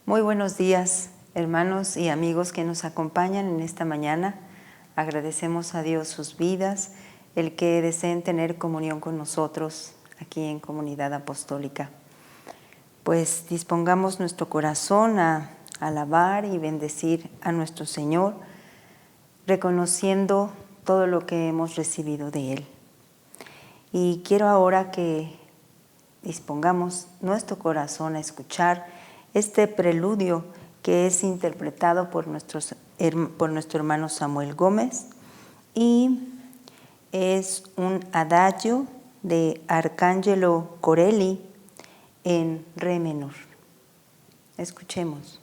Muy buenos días, hermanos y amigos que nos acompañan en esta mañana. Agradecemos a Dios sus vidas, el que deseen tener comunión con nosotros aquí en Comunidad Apostólica. Pues dispongamos nuestro corazón a alabar y bendecir a nuestro Señor, reconociendo todo lo que hemos recibido de Él. Y quiero ahora que dispongamos nuestro corazón a escuchar este preludio que es interpretado por nuestro hermano Samuel Gómez y es un adagio de Arcángelo Corelli en re menor. Escuchemos.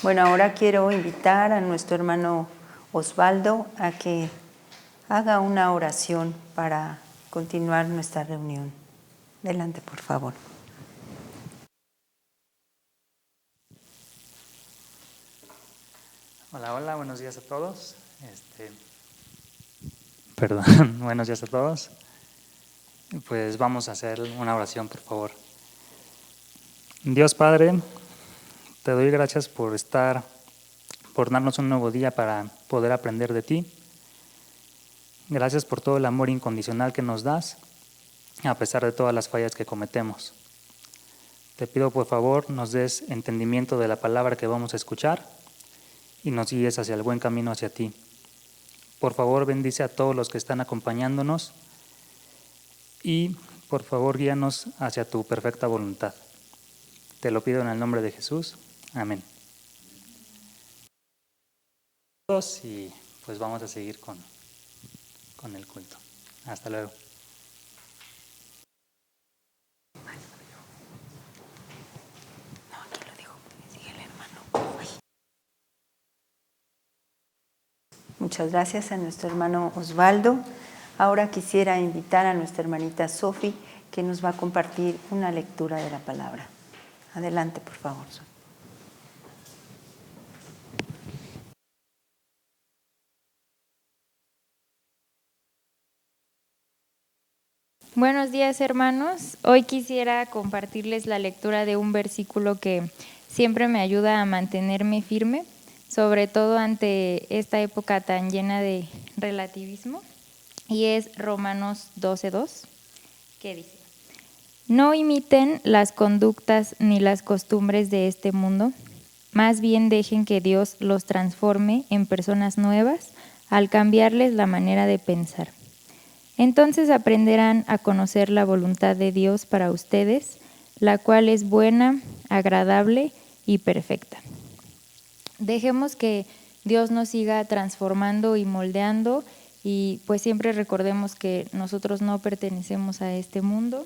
Bueno, ahora quiero invitar a nuestro hermano Osvaldo a que haga una oración para continuar nuestra reunión. Adelante, por favor. Hola, buenos días a todos. Buenos días a todos. Pues vamos a hacer una oración, por favor. Dios Padre, te doy gracias por darnos un nuevo día para poder aprender de ti. Gracias por todo el amor incondicional que nos das, a pesar de todas las fallas que cometemos. Te pido, por favor, nos des entendimiento de la palabra que vamos a escuchar y nos guíes hacia el buen camino hacia ti. Por favor, bendice a todos los que están acompañándonos y, por favor, guíanos hacia tu perfecta voluntad. Te lo pido en el nombre de Jesús. Amén. Y pues vamos a seguir con el culto. Hasta luego. Muchas gracias a nuestro hermano Osvaldo. Ahora quisiera invitar a nuestra hermanita Sofi, que nos va a compartir una lectura de la palabra. Adelante, por favor, Sofi. Buenos días, hermanos. Hoy quisiera compartirles la lectura de un versículo que siempre me ayuda a mantenerme firme, sobre todo ante esta época tan llena de relativismo, y es Romanos 12:2, que dice: No imiten las conductas ni las costumbres de este mundo, más bien dejen que Dios los transforme en personas nuevas al cambiarles la manera de pensar. Entonces aprenderán a conocer la voluntad de Dios para ustedes, la cual es buena, agradable y perfecta. Dejemos que Dios nos siga transformando y moldeando, y pues siempre recordemos que nosotros no pertenecemos a este mundo,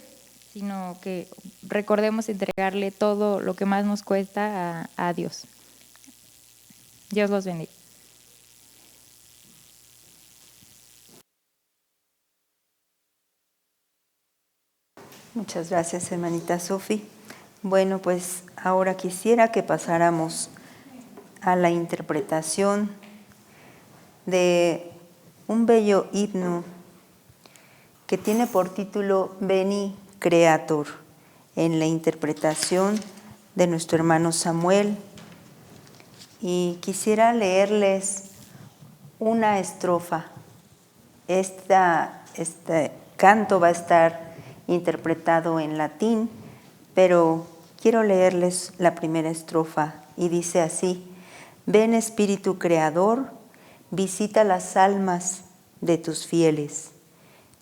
sino que recordemos entregarle todo lo que más nos cuesta a Dios. Dios los bendiga. Muchas gracias, hermanita Sofi. Bueno, pues ahora quisiera que pasáramos a la interpretación de un bello himno que tiene por título Veni Creator, en la interpretación de nuestro hermano Samuel. Y quisiera leerles una estrofa. Este canto va a estar interpretado en latín, pero quiero leerles la primera estrofa y dice así: Ven Espíritu Creador, visita las almas de tus fieles,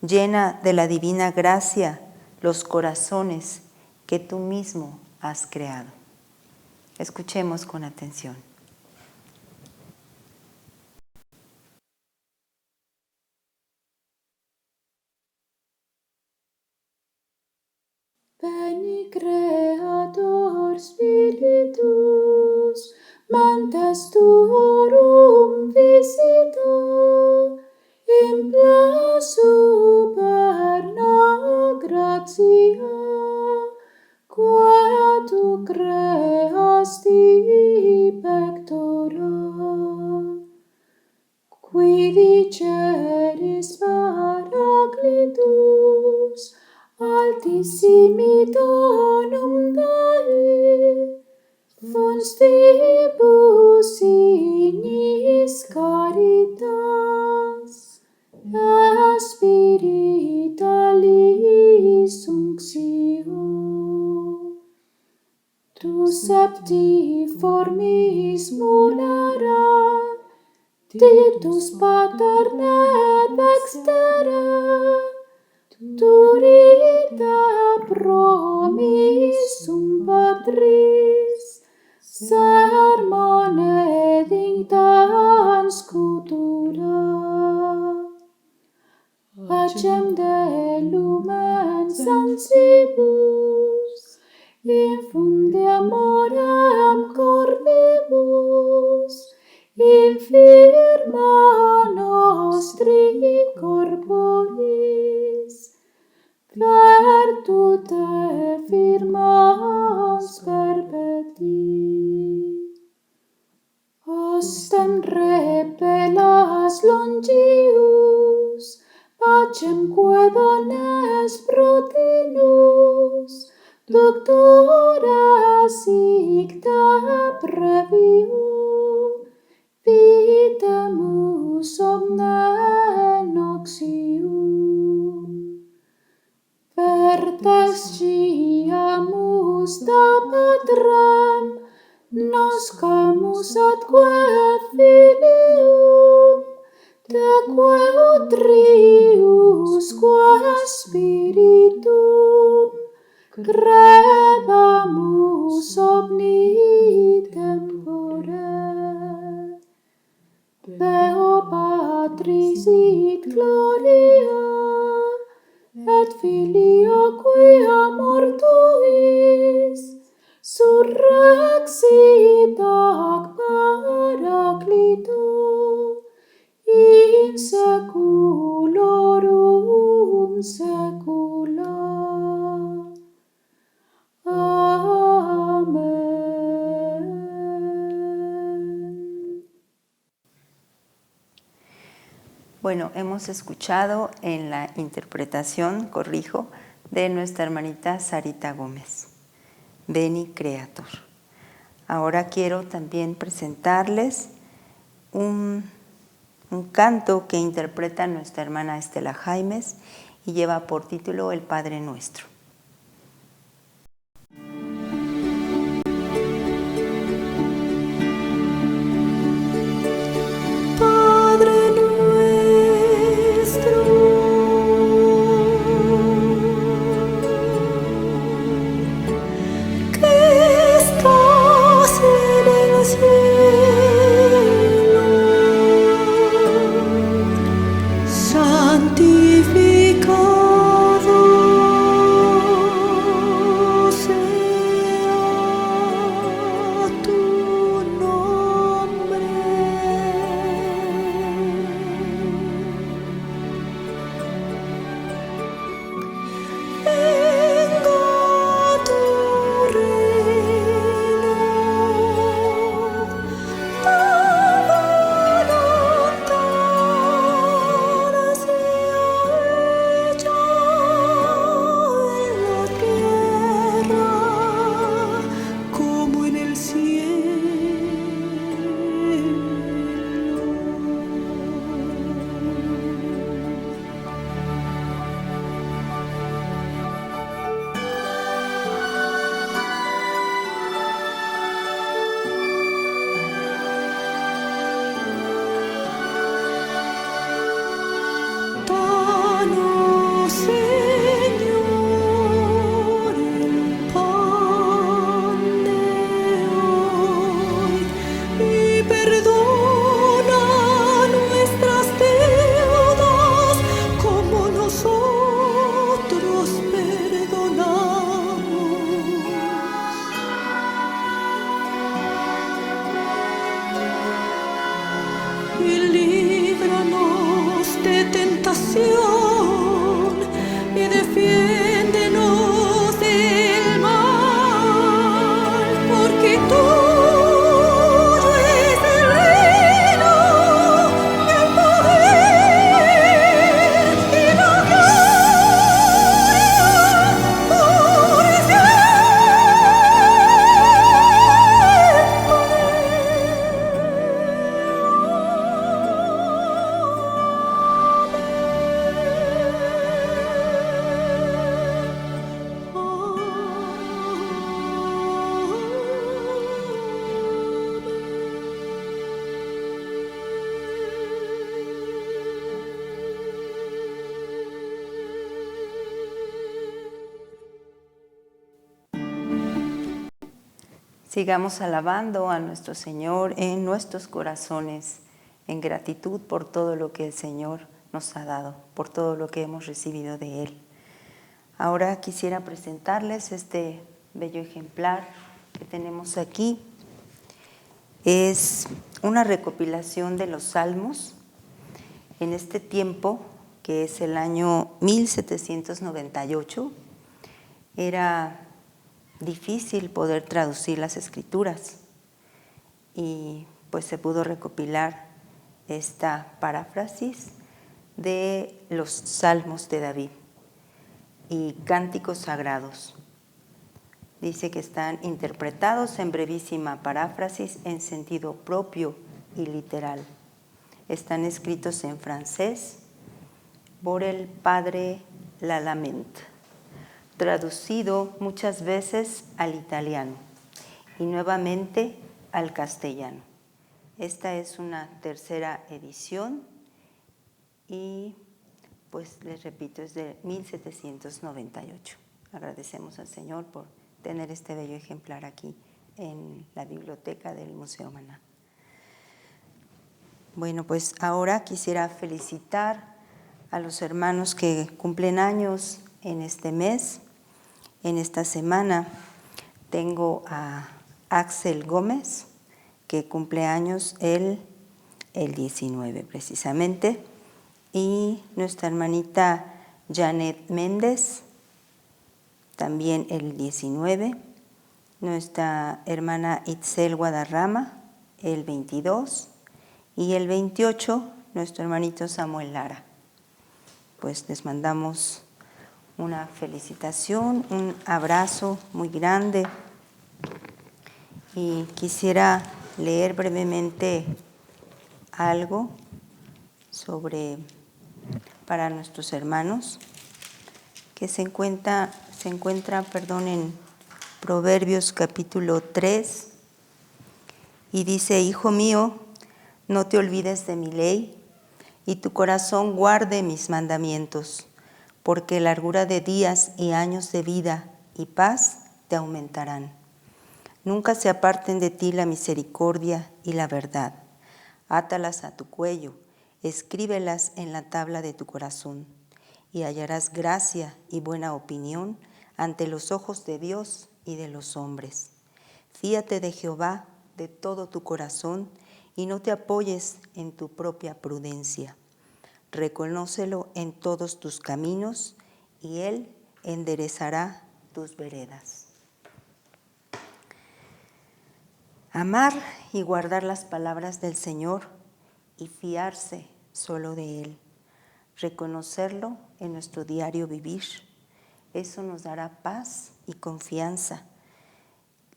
llena de la divina gracia los corazones que tú mismo has creado. Escuchemos con atención. Veni Creator Spiritus, mantes tuorum visita, impla superna gratia, quae tu creasti pectora, qui diceris Paraclitus, altissimi donum Dei, fonstibus signis caritas, et spiritualis unctio. Tu septiformis mulere, Titus pater et extere, Turite promissum Patris, sermone dignitans scutura. Pacem de lumen sensibus, infunde amorem corpibus, infirma nostri corporis, virtute firmas perpeti. Ostem repellas longius, pacem quedones protinus, doctores icte previu, vitemus omne noxium. Pertesciamus da Patrem, noscamus atque Filium, teque utrius quae Spiritum, credamus omni tempore. Deo Patris et Gloria, et Filio quia mortuis, surrexit ac Paraclito, in saeculorum saecula. Amen. Bueno, hemos escuchado en la interpretación, corrijo, de nuestra hermanita Sarita Gómez, Veni Creator. Ahora quiero también presentarles un canto que interpreta nuestra hermana Estela Jaimes y lleva por título El Padre Nuestro. Santificado y líbranos de tentación y defiéndenos del mal, porque tuyo es el reino y el poder y la gloria por Sigamos alabando a nuestro Señor en nuestros corazones, en gratitud por todo lo que el Señor nos ha dado, por todo lo que hemos recibido de Él. Ahora quisiera presentarles este bello ejemplar que tenemos aquí. Es una recopilación de los salmos en este tiempo, que es el año 1798. Era difícil poder traducir las escrituras y pues se pudo recopilar esta paráfrasis de los salmos de David y cánticos sagrados. Dice que están interpretados en brevísima paráfrasis en sentido propio y literal. Están escritos en francés por el padre Lallement, traducido muchas veces al italiano y nuevamente al castellano. Esta es una tercera edición y pues les repito, es de 1798. Agradecemos al Señor por tener este bello ejemplar aquí en la biblioteca del Museo Maná. Bueno, pues ahora quisiera felicitar a los hermanos que cumplen años en este mes. En esta semana tengo a Axel Gómez, que cumple años el 19 precisamente, y nuestra hermanita Janet Méndez, también el 19, nuestra hermana Itzel Guadarrama, el 22, y el 28, nuestro hermanito Samuel Lara. Pues les mandamos una felicitación, un abrazo muy grande y quisiera leer brevemente algo para nuestros hermanos que se encuentra en Proverbios capítulo 3 y dice: Hijo mío, no te olvides de mi ley y tu corazón guarde mis mandamientos, porque largura de días y años de vida y paz te aumentarán. Nunca se aparten de ti la misericordia y la verdad. Átalas a tu cuello, escríbelas en la tabla de tu corazón, y hallarás gracia y buena opinión ante los ojos de Dios y de los hombres. Fíate de Jehová de todo tu corazón y no te apoyes en tu propia prudencia. Reconócelo en todos tus caminos y Él enderezará tus veredas. Amar y guardar las palabras del Señor y fiarse solo de Él. Reconocerlo en nuestro diario vivir. Eso nos dará paz y confianza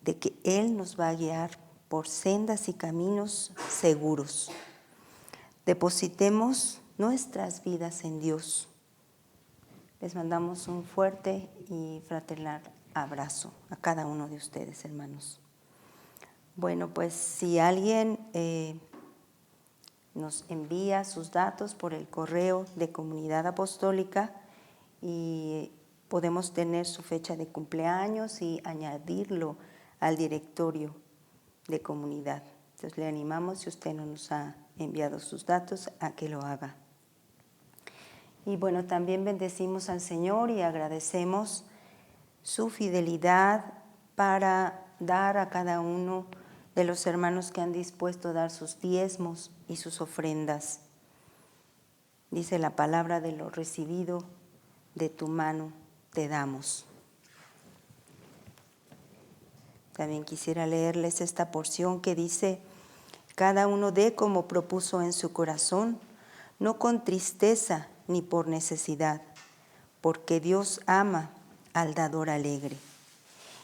de que Él nos va a guiar por sendas y caminos seguros. Depositemos nuestras vidas en Dios. Les mandamos un fuerte y fraternal abrazo a cada uno de ustedes, hermanos. Bueno, pues si alguien nos envía sus datos por el correo de Comunidad Apostólica y podemos tener su fecha de cumpleaños y añadirlo al directorio de comunidad. Entonces le animamos, si usted no nos ha enviado sus datos, a que lo haga. Y bueno, también bendecimos al Señor y agradecemos su fidelidad para dar a cada uno de los hermanos que han dispuesto a dar sus diezmos y sus ofrendas. Dice la palabra: de lo recibido de tu mano te damos. También quisiera leerles esta porción que dice: cada uno dé como propuso en su corazón, no con tristeza ni por necesidad, porque Dios ama al dador alegre.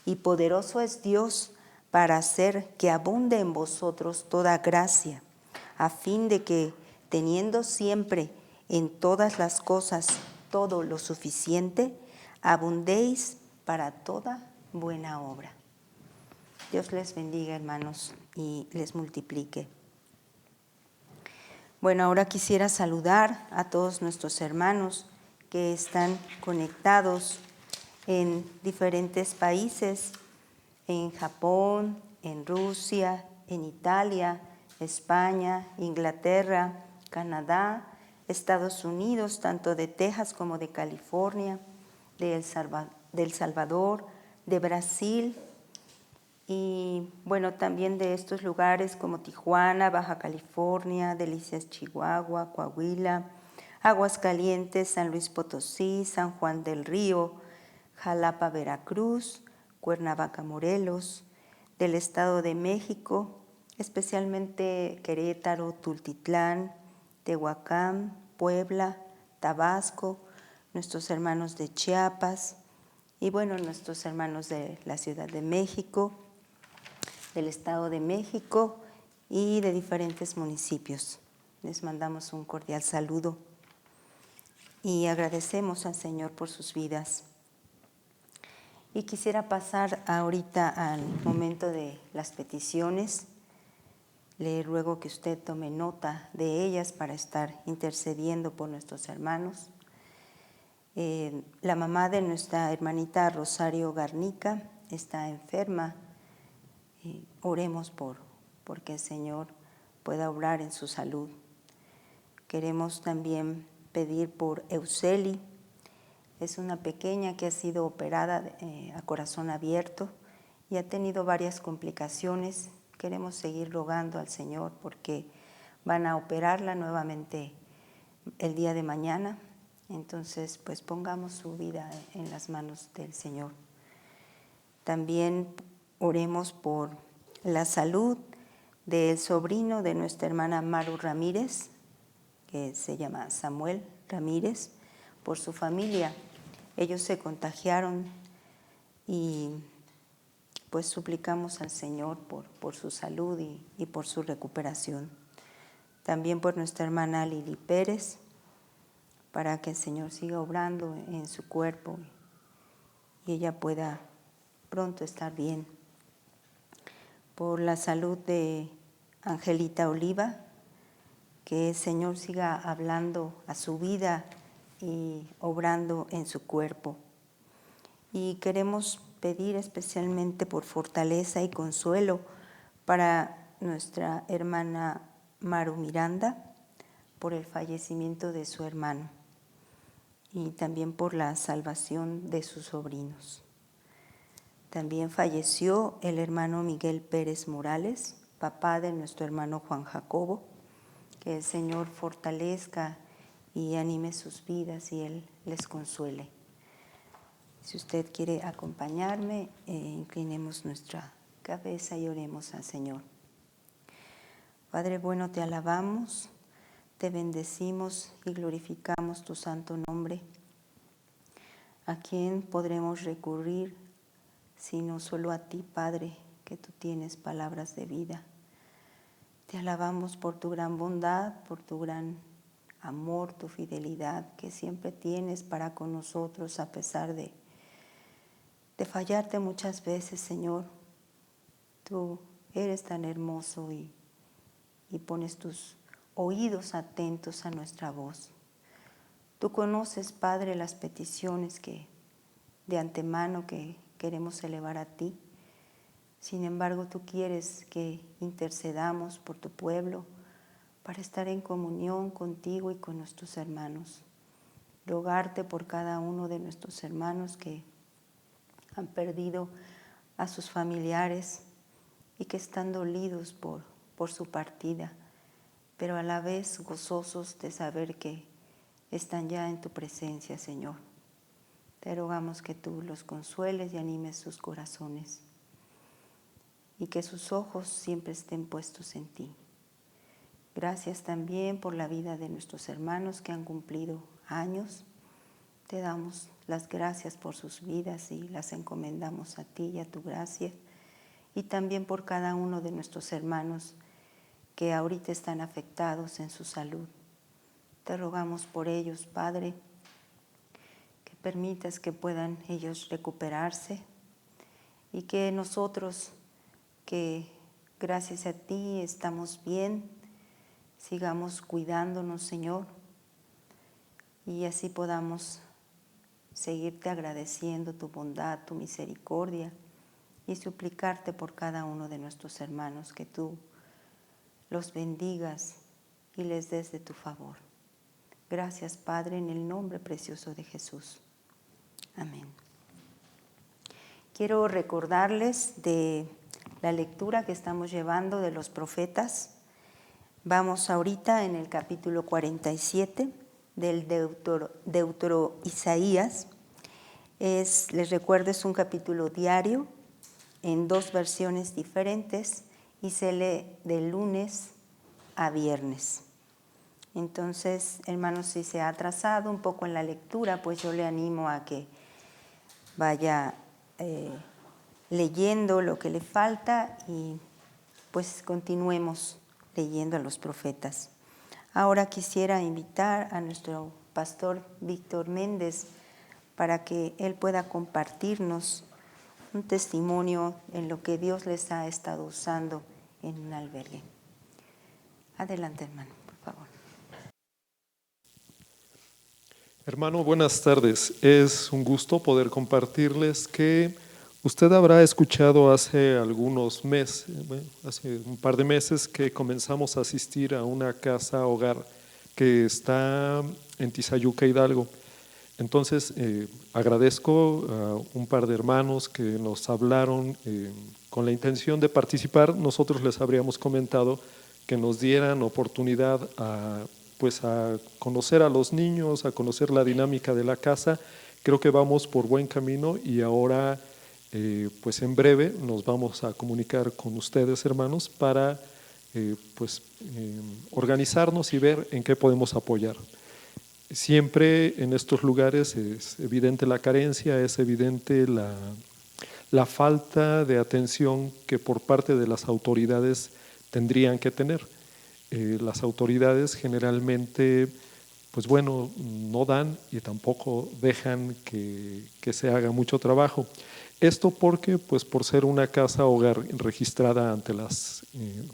Y poderoso es Dios para hacer que abunde en vosotros toda gracia, a fin de que, teniendo siempre en todas las cosas todo lo suficiente, abundéis para toda buena obra. Dios les bendiga, hermanos, y les multiplique. Bueno, ahora quisiera saludar a todos nuestros hermanos que están conectados en diferentes países, en Japón, en Rusia, en Italia, España, Inglaterra, Canadá, Estados Unidos, tanto de Texas como de California, de El Salvador, de Brasil, y bueno, también de estos lugares como Tijuana, Baja California, Delicias, Chihuahua, Coahuila, Aguascalientes, San Luis Potosí, San Juan del Río, Jalapa, Veracruz, Cuernavaca, Morelos, del Estado de México, especialmente Querétaro, Tultitlán, Tehuacán, Puebla, Tabasco, nuestros hermanos de Chiapas y bueno, nuestros hermanos de la Ciudad de México, del Estado de México y de diferentes municipios. Les mandamos un cordial saludo y agradecemos al Señor por sus vidas. Y quisiera pasar ahorita al momento de las peticiones. Le ruego que usted tome nota de ellas para estar intercediendo por nuestros hermanos. La mamá de nuestra hermanita Rosario Garnica está enferma. Oremos porque el Señor pueda obrar en su salud. Queremos también pedir por Euseli. Es una pequeña que ha sido operada a corazón abierto y ha tenido varias complicaciones. Queremos seguir rogando al Señor porque van a operarla nuevamente el día de mañana. Entonces, pues pongamos su vida en las manos del Señor. También oremos por la salud del sobrino de nuestra hermana Maru Ramírez, que se llama Samuel Ramírez, por su familia. Ellos se contagiaron y pues suplicamos al Señor por su salud y por su recuperación. También por nuestra hermana Lili Pérez, para que el Señor siga obrando en su cuerpo y ella pueda pronto estar bien. Por la salud de Angelita Oliva, que el Señor siga hablando a su vida y obrando en su cuerpo. Y queremos pedir especialmente por fortaleza y consuelo para nuestra hermana Maru Miranda, por el fallecimiento de su hermano y también por la salvación de sus sobrinos. También falleció el hermano Miguel Pérez Morales, papá de nuestro hermano Juan Jacobo. Que el Señor fortalezca y anime sus vidas y Él les consuele. Si usted quiere acompañarme, inclinemos nuestra cabeza y oremos al Señor. Padre bueno, te alabamos, te bendecimos y glorificamos tu santo nombre. ¿A quién podremos recurrir sino solo a ti, Padre, que tú tienes palabras de vida? Te alabamos por tu gran bondad, por tu gran amor, tu fidelidad que siempre tienes para con nosotros a pesar de fallarte muchas veces, Señor. Tú eres tan hermoso y pones tus oídos atentos a nuestra voz. Tú conoces, Padre, las peticiones que de antemano que queremos elevar a ti. Sin embargo, tú quieres que intercedamos por tu pueblo para estar en comunión contigo y con nuestros hermanos. Rogarte por cada uno de nuestros hermanos que han perdido a sus familiares, y que están dolidos por su partida, pero a la vez gozosos de saber que están ya en tu presencia, Señor. Te rogamos que tú los consueles y animes sus corazones y que sus ojos siempre estén puestos en ti. Gracias también por la vida de nuestros hermanos que han cumplido años. Te damos las gracias por sus vidas y las encomendamos a ti y a tu gracia. Y también por cada uno de nuestros hermanos que ahorita están afectados en su salud. Te rogamos por ellos, Padre, que permitas que puedan ellos recuperarse y que nosotros, que gracias a ti estamos bien, sigamos cuidándonos, Señor, y así podamos seguirte agradeciendo tu bondad, tu misericordia y suplicarte por cada uno de nuestros hermanos que tú los bendigas y les des de tu favor. Gracias, Padre, en el nombre precioso de Jesús. Amén. Quiero recordarles de la lectura que estamos llevando de los profetas. Vamos ahorita en el capítulo 47 del Deutero Isaías. Les recuerdo, es un capítulo diario en 2 versiones diferentes y se lee de lunes a viernes. Entonces, hermanos, si se ha atrasado un poco en la lectura, pues yo le animo a que vaya leyendo lo que le falta y pues continuemos leyendo a los profetas. Ahora quisiera invitar a nuestro pastor Víctor Méndez para que él pueda compartirnos un testimonio en lo que Dios les ha estado usando en un albergue. Adelante, hermano, por favor. Hermano, buenas tardes. Es un gusto poder compartirles que usted habrá escuchado hace algunos meses, hace un par de meses, que comenzamos a asistir a una casa hogar que está en Tizayuca, Hidalgo. Entonces, agradezco a un par de hermanos que nos hablaron con la intención de participar. Nosotros les habríamos comentado que nos dieran oportunidad a conocer a los niños, a conocer la dinámica de la casa. Creo que vamos por buen camino y ahora, pues en breve, nos vamos a comunicar con ustedes, hermanos, para organizarnos y ver en qué podemos apoyar. Siempre en estos lugares es evidente la carencia, es evidente la falta de atención que por parte de las autoridades tendrían que tener. Las autoridades generalmente, no dan y tampoco dejan que se haga mucho trabajo. Esto porque, por ser una casa hogar registrada ante las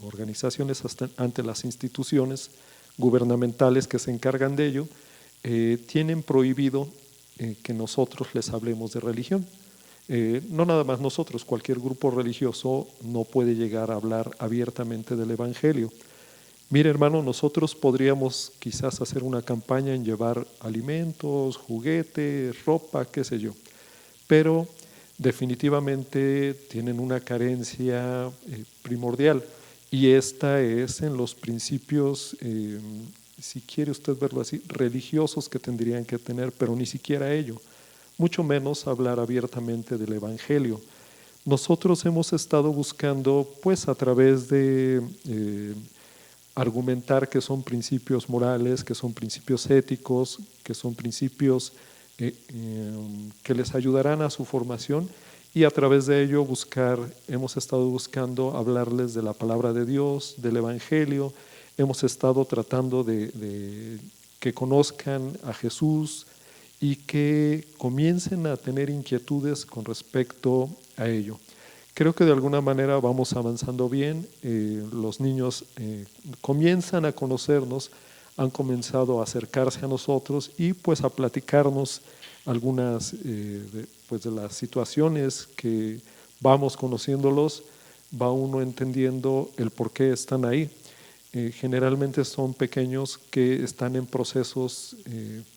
organizaciones, ante las instituciones gubernamentales que se encargan de ello, tienen prohibido que nosotros les hablemos de religión. No nada más nosotros, cualquier grupo religioso no puede llegar a hablar abiertamente del Evangelio. Mire, hermano, nosotros podríamos quizás hacer una campaña en llevar alimentos, juguetes, ropa, qué sé yo, pero definitivamente tienen una carencia primordial y esta es en los principios, si quiere usted verlo así, religiosos que tendrían que tener, pero ni siquiera ello, mucho menos hablar abiertamente del Evangelio. Nosotros hemos estado buscando, a través de argumentar que son principios morales, que son principios éticos, que son principios que les ayudarán a su formación y a través de ello hemos estado buscando hablarles de la palabra de Dios, del Evangelio, hemos estado tratando de que conozcan a Jesús y que comiencen a tener inquietudes con respecto a ello. Creo que de alguna manera vamos avanzando bien, los niños comienzan a conocernos, han comenzado a acercarse a nosotros y a platicarnos algunas de las situaciones que vamos conociéndolos, va uno entendiendo el por qué están ahí. Generalmente son pequeños que están en procesos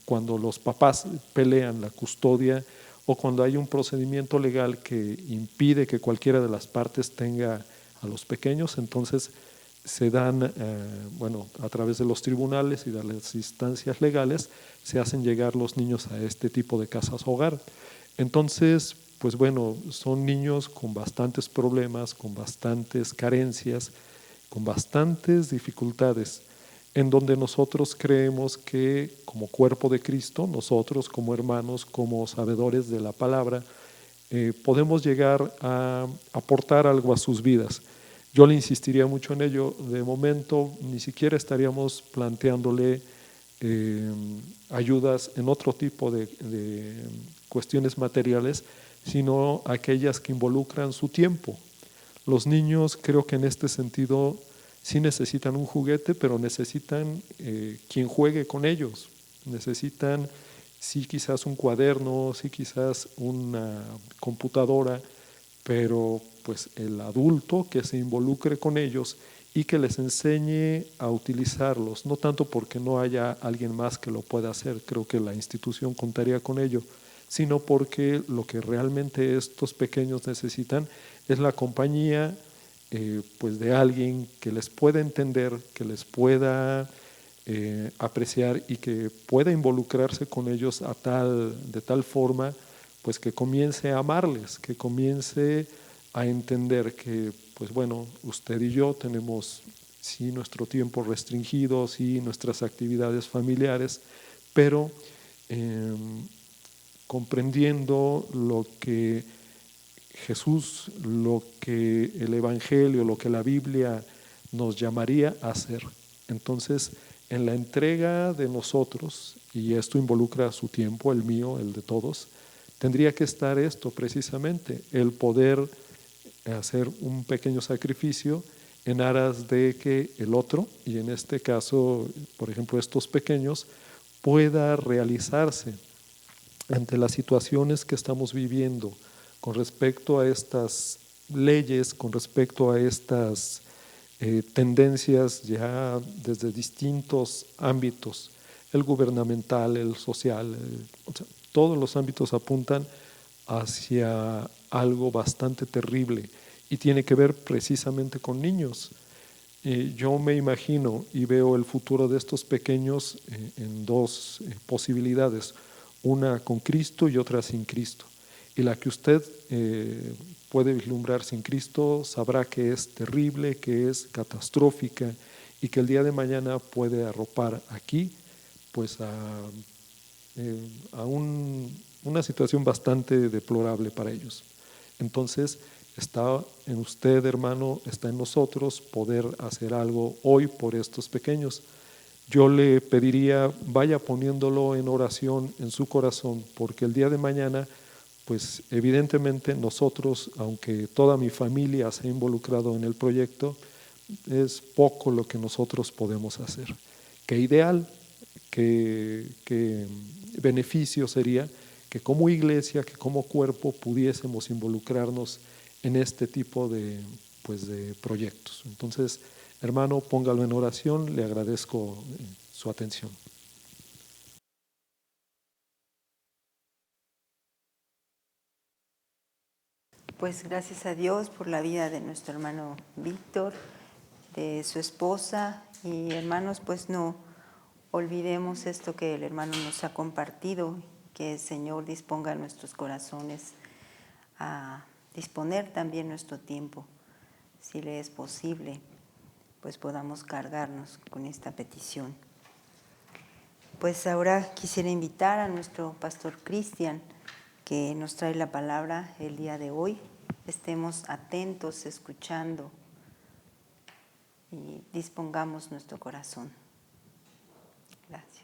cuando los papás pelean la custodia o cuando hay un procedimiento legal que impide que cualquiera de las partes tenga a los pequeños. Entonces se dan, bueno, a través de los tribunales y de las instancias legales, se hacen llegar los niños a este tipo de casas hogar. Entonces, pues bueno, son niños con bastantes problemas, con bastantes carencias, con bastantes dificultades, en donde nosotros creemos que como cuerpo de Cristo, nosotros como hermanos, como sabedores de la palabra, podemos llegar a aportar algo a sus vidas. Yo le insistiría mucho en ello. De momento ni siquiera estaríamos planteándole ayudas en otro tipo de cuestiones materiales, sino aquellas que involucran su tiempo. Los niños, creo que en este sentido sí necesitan un juguete, pero necesitan quien juegue con ellos. Necesitan sí quizás un cuaderno, sí quizás una computadora, pero pues el adulto que se involucre con ellos y que les enseñe a utilizarlos, no tanto porque no haya alguien más que lo pueda hacer, creo que la institución contaría con ello, sino porque lo que realmente estos pequeños necesitan es la compañía pues de alguien que les pueda entender, que les pueda apreciar y que pueda involucrarse con ellos de tal forma pues que comience a amarles, que comience a entender que pues bueno, usted y yo tenemos sí nuestro tiempo restringido, sí nuestras actividades familiares, pero comprendiendo lo que Jesús, lo que el Evangelio, lo que la Biblia nos llamaría a hacer. Entonces, en la entrega de nosotros, y esto involucra su tiempo, el mío, el de todos, tendría que estar esto precisamente, el poder hacer un pequeño sacrificio en aras de que el otro, y en este caso, por ejemplo, estos pequeños, pueda realizarse ante las situaciones que estamos viviendo con respecto a estas leyes, con respecto a estas tendencias ya desde distintos ámbitos, el gubernamental, el social, o sea, todos los ámbitos apuntan hacia algo bastante terrible y tiene que ver precisamente con niños. Yo me imagino y veo el futuro de estos pequeños en dos posibilidades, una con Cristo y otra sin Cristo. Y la que usted puede vislumbrar sin Cristo sabrá que es terrible, que es catastrófica y que el día de mañana puede arropar aquí pues a una situación bastante deplorable para ellos. Entonces, está en usted, hermano, está en nosotros poder hacer algo hoy por estos pequeños. Yo le pediría, vaya poniéndolo en oración en su corazón, porque el día de mañana, pues evidentemente nosotros, aunque toda mi familia se ha involucrado en el proyecto, es poco lo que nosotros podemos hacer. Qué ideal, qué beneficio sería que como iglesia, que como cuerpo pudiésemos involucrarnos en este tipo de proyectos. Entonces, hermano, póngalo en oración, le agradezco su atención. Pues gracias a Dios por la vida de nuestro hermano Víctor, de su esposa, y hermanos, pues no olvidemos esto que el hermano nos ha compartido, que el Señor disponga nuestros corazones a disponer también nuestro tiempo, si le es posible, pues podamos cargarnos con esta petición. Pues ahora quisiera invitar a nuestro pastor Cristian, que nos trae la palabra el día de hoy. Estemos atentos, escuchando y dispongamos nuestro corazón. Gracias.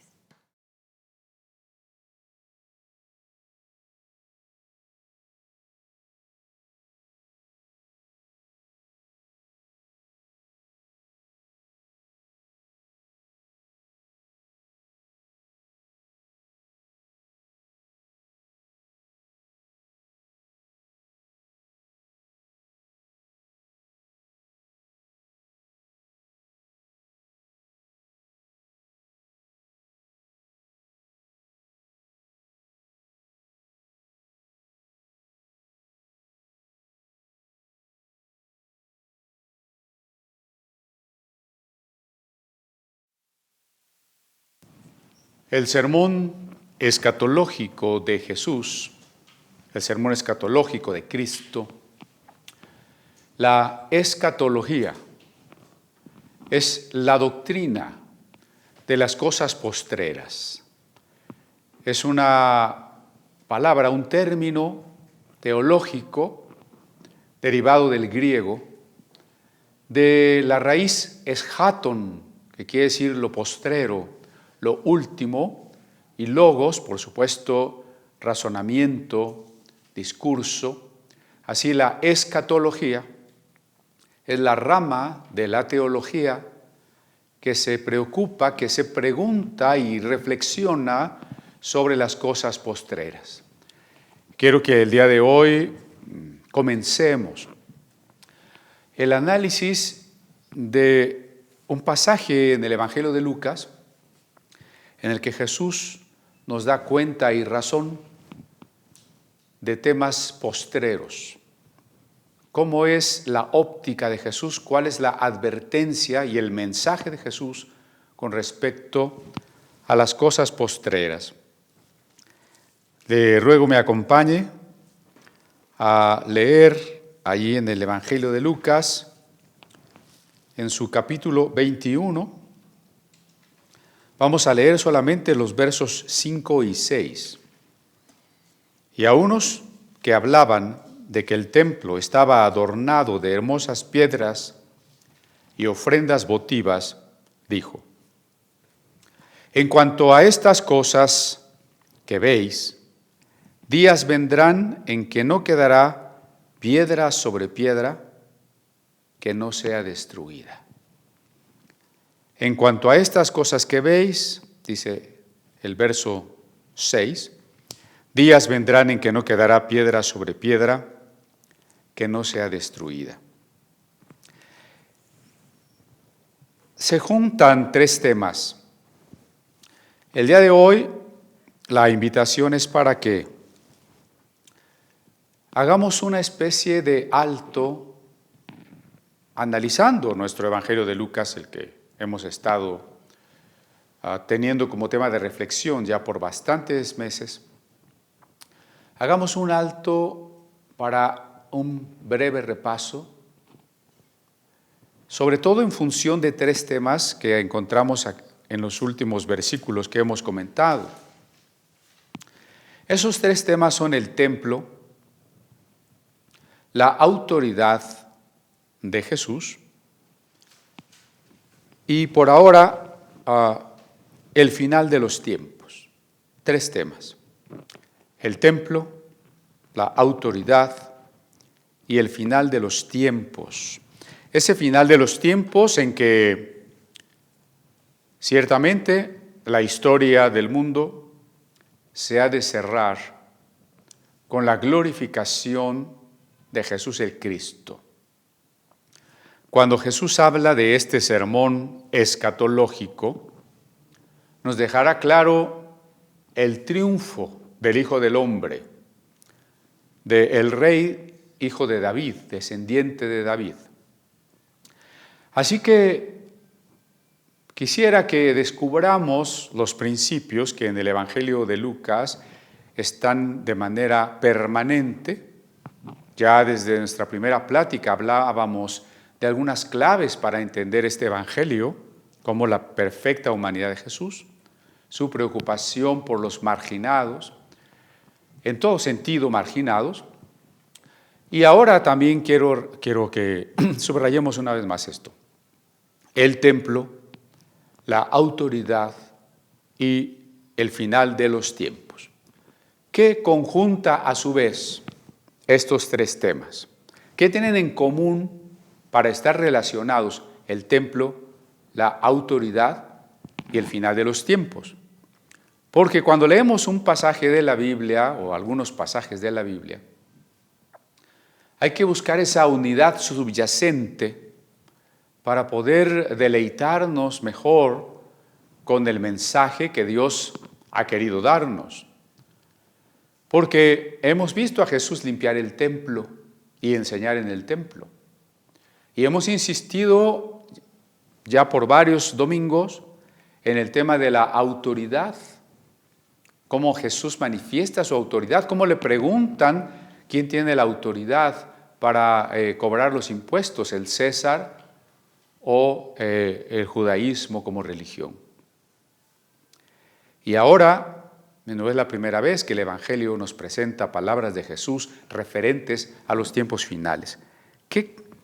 El sermón escatológico de Jesús, el sermón escatológico de Cristo, la escatología es la doctrina de las cosas postreras. Es una palabra, un término teológico derivado del griego, de la raíz eschaton, que quiere decir lo postrero, lo último, y logos, por supuesto, razonamiento, discurso. Así la escatología es la rama de la teología que se preocupa, que se pregunta y reflexiona sobre las cosas postreras. Quiero que el día de hoy comencemos el análisis de un pasaje en el Evangelio de Lucas en el que Jesús nos da cuenta y razón de temas postreros. ¿Cómo es la óptica de Jesús? ¿Cuál es la advertencia y el mensaje de Jesús con respecto a las cosas postreras? Le ruego me acompañe a leer allí en el Evangelio de Lucas, en su capítulo 21. Vamos a leer solamente los versos 5 y 6. Y a unos que hablaban de que el templo estaba adornado de hermosas piedras y ofrendas votivas, dijo: en cuanto a estas cosas que veis, días vendrán en que no quedará piedra sobre piedra que no sea destruida. En cuanto a estas cosas que veis, dice el verso 6, días vendrán en que no quedará piedra sobre piedra que no sea destruida. Se juntan tres temas. El día de hoy la invitación es para que hagamos una especie de alto analizando nuestro Evangelio de Lucas, el que hemos estado teniendo como tema de reflexión ya por bastantes meses. Hagamos un alto para un breve repaso, sobre todo en función de tres temas que encontramos en los últimos versículos que hemos comentado. Esos tres temas son el templo, la autoridad de Jesús y por ahora el final de los tiempos. Tres temas: el templo, la autoridad y el final de los tiempos. Ese final de los tiempos en que ciertamente la historia del mundo se ha de cerrar con la glorificación de Jesús el Cristo. Cuando Jesús habla de este sermón escatológico, nos dejará claro el triunfo del Hijo del Hombre, del Rey, hijo de David, descendiente de David. Así que quisiera que descubramos los principios que en el Evangelio de Lucas están de manera permanente. Ya desde nuestra primera plática hablábamos de algunas claves para entender este Evangelio, como la perfecta humanidad de Jesús, su preocupación por los marginados, en todo sentido marginados. Y ahora también quiero que subrayemos una vez más esto: el templo, la autoridad y el final de los tiempos, que conjunta a su vez estos tres temas. ¿Qué tienen en común para estar relacionados el templo, la autoridad y el final de los tiempos? Porque cuando leemos un pasaje de la Biblia o algunos pasajes de la Biblia, hay que buscar esa unidad subyacente para poder deleitarnos mejor con el mensaje que Dios ha querido darnos. Porque hemos visto a Jesús limpiar el templo y enseñar en el templo. Y hemos insistido ya por varios domingos en el tema de la autoridad cómo Jesús manifiesta su autoridad, cómo le preguntan quién tiene la autoridad para cobrar los impuestos, el César o el judaísmo como religión. Y ahora, no es la primera vez que el Evangelio nos presenta palabras de Jesús referentes a los tiempos finales.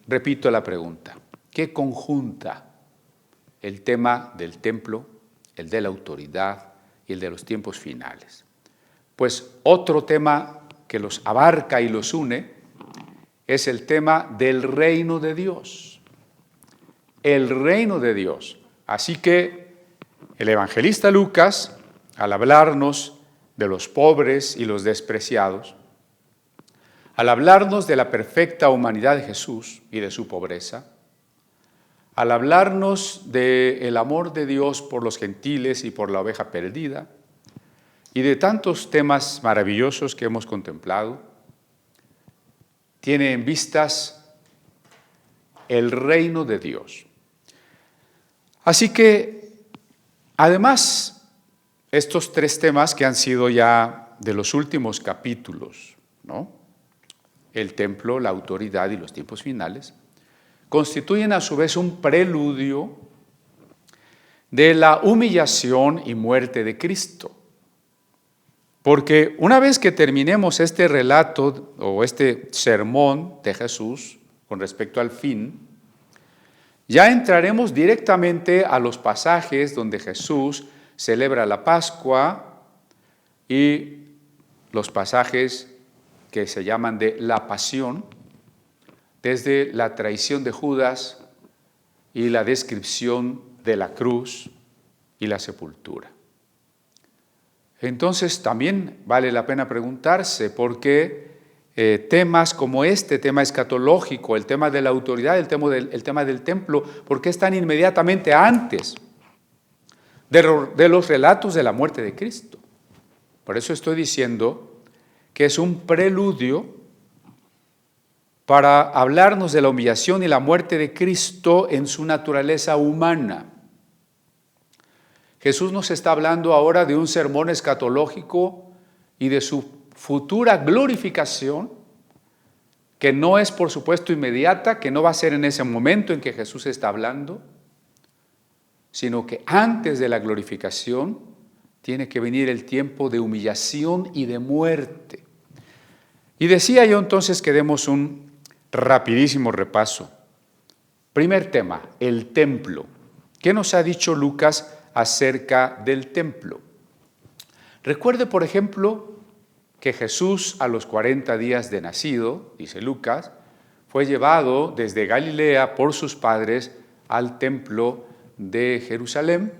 Repito la pregunta, ¿qué conjunta el tema del templo, el de la autoridad y el de los tiempos finales? Pues otro tema que los abarca y los une es el tema del reino de Dios. El reino de Dios. Así que el evangelista Lucas, al hablarnos de los pobres y los despreciados, al hablarnos de la perfecta humanidad de Jesús y de su pobreza, al hablarnos del amor de Dios por los gentiles y por la oveja perdida, y de tantos temas maravillosos que hemos contemplado, tiene en vistas el reino de Dios. Así que, además, estos tres temas que han sido ya de los últimos capítulos, ¿no? El templo, la autoridad y los tiempos finales, constituyen a su vez un preludio de la humillación y muerte de Cristo. Porque una vez que terminemos este relato o este sermón de Jesús con respecto al fin, ya entraremos directamente a los pasajes donde Jesús celebra la Pascua y los pasajes que se llaman de la pasión, desde la traición de Judas y la descripción de la cruz y la sepultura. Entonces también vale la pena preguntarse por qué temas como este tema escatológico, el tema de la autoridad, el tema del templo, por qué están inmediatamente antes de los relatos de la muerte de Cristo. Por eso estoy diciendo que es un preludio para hablarnos de la humillación y la muerte de Cristo en su naturaleza humana. Jesús nos está hablando ahora de un sermón escatológico y de su futura glorificación, que no es por supuesto inmediata, que no va a ser en ese momento en que Jesús está hablando, sino que antes de la glorificación tiene que venir el tiempo de humillación y de muerte. Y decía yo entonces que demos un rapidísimo repaso. Primer tema, el templo. ¿Qué nos ha dicho Lucas acerca del templo? Recuerde, por ejemplo, que Jesús a los 40 días de nacido, dice Lucas, fue llevado desde Galilea por sus padres al templo de Jerusalén,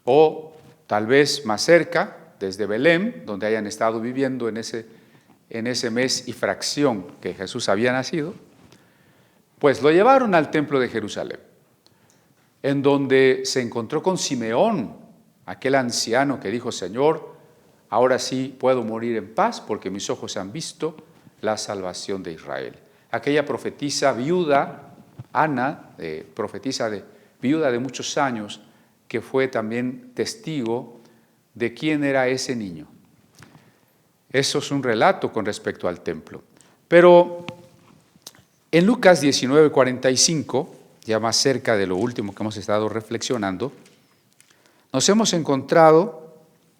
o tal vez más cerca, desde Belén, donde hayan estado viviendo en ese mes y fracción que Jesús había nacido, pues lo llevaron al templo de Jerusalén, en donde se encontró con Simeón, aquel anciano que dijo: Señor, ahora sí puedo morir en paz porque mis ojos han visto la salvación de Israel. Aquella profetisa viuda, Ana, viuda de muchos años, que fue también testigo de quién era ese niño. Eso es un relato con respecto al templo. Pero en Lucas 19:45, ya más cerca de lo último que hemos estado reflexionando, nos hemos encontrado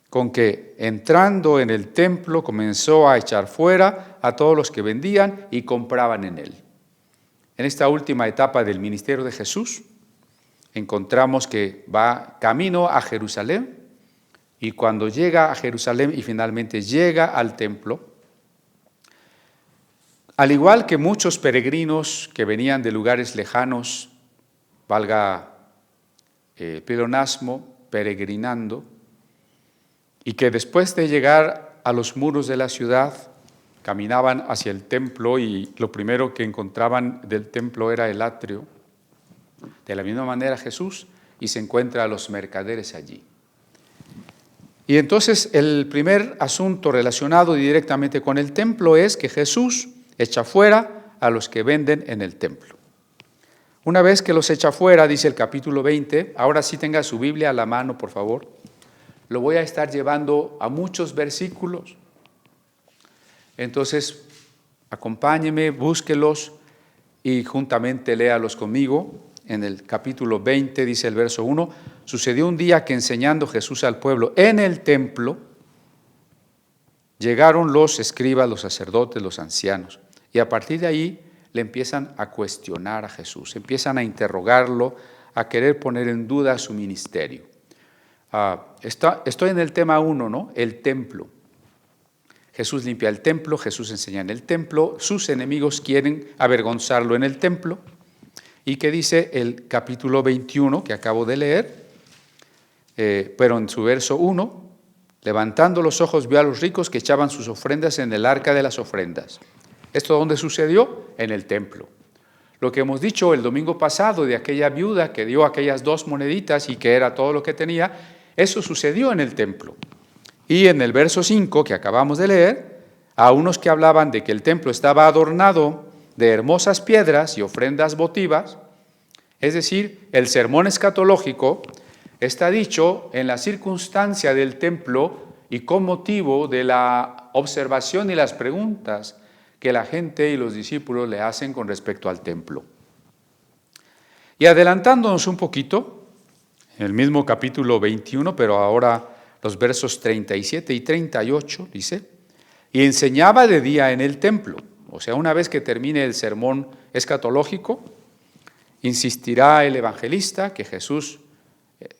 con que entrando en el templo comenzó a echar fuera a todos los que vendían y compraban en él. En esta última etapa del ministerio de Jesús, encontramos que va camino a Jerusalén, y cuando llega a Jerusalén y finalmente llega al templo, al igual que muchos peregrinos que venían de lugares lejanos, valga pleonasmo, peregrinando, y que después de llegar a los muros de la ciudad, caminaban hacia el templo y lo primero que encontraban del templo era el atrio. De la misma manera Jesús, y se encuentra a los mercaderes allí. Y entonces el primer asunto relacionado directamente con el templo es que Jesús echa fuera a los que venden en el templo. Una vez que los echa fuera, dice el capítulo 20, ahora sí tenga su Biblia a la mano, por favor. lo voy a estar llevando a muchos versículos. Entonces, acompáñeme, búsquelos y juntamente léalos conmigo. En el capítulo 20 dice el verso 1, sucedió un día que enseñando Jesús al pueblo en el templo, llegaron los escribas, los sacerdotes, los ancianos, y a partir de ahí le empiezan a cuestionar a Jesús, empiezan a interrogarlo, a querer poner en duda su ministerio. Estoy en el tema 1, ¿no? El templo. Jesús limpia el templo, Jesús enseña en el templo, sus enemigos quieren avergonzarlo en el templo. ¿Y qué dice el capítulo 21 que acabo de leer? Pero en su verso 1, levantando los ojos vio a los ricos que echaban sus ofrendas en el arca de las ofrendas. ¿Esto dónde sucedió? En el templo. Lo que hemos dicho el domingo pasado de aquella viuda que dio aquellas 2 moneditas y que era todo lo que tenía, eso sucedió en el templo. Y en el verso 5 que acabamos de leer, a unos que hablaban de que el templo estaba adornado de hermosas piedras y ofrendas votivas, es decir, el sermón escatológico está dicho en la circunstancia del templo y con motivo de la observación y las preguntas que la gente y los discípulos le hacen con respecto al templo. Y adelantándonos un poquito, en el mismo capítulo 21, pero ahora los versos 37 y 38, dice, y enseñaba de día en el templo. O sea, una vez que termine el sermón escatológico, insistirá el evangelista que Jesús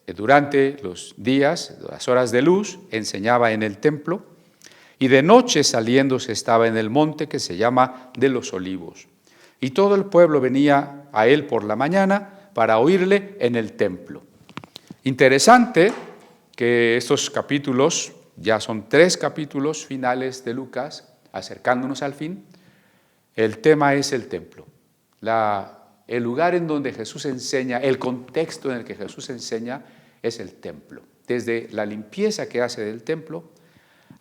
durante los días, las horas de luz, enseñaba en el templo, y de noche saliéndose estaba en el monte que se llama de los Olivos. Y todo el pueblo venía a él por la mañana para oírle en el templo. Interesante que estos capítulos, ya son 3 capítulos finales de Lucas, acercándonos al fin. El tema es el templo, el lugar en donde Jesús enseña, el contexto en el que Jesús enseña es el templo. Desde la limpieza que hace del templo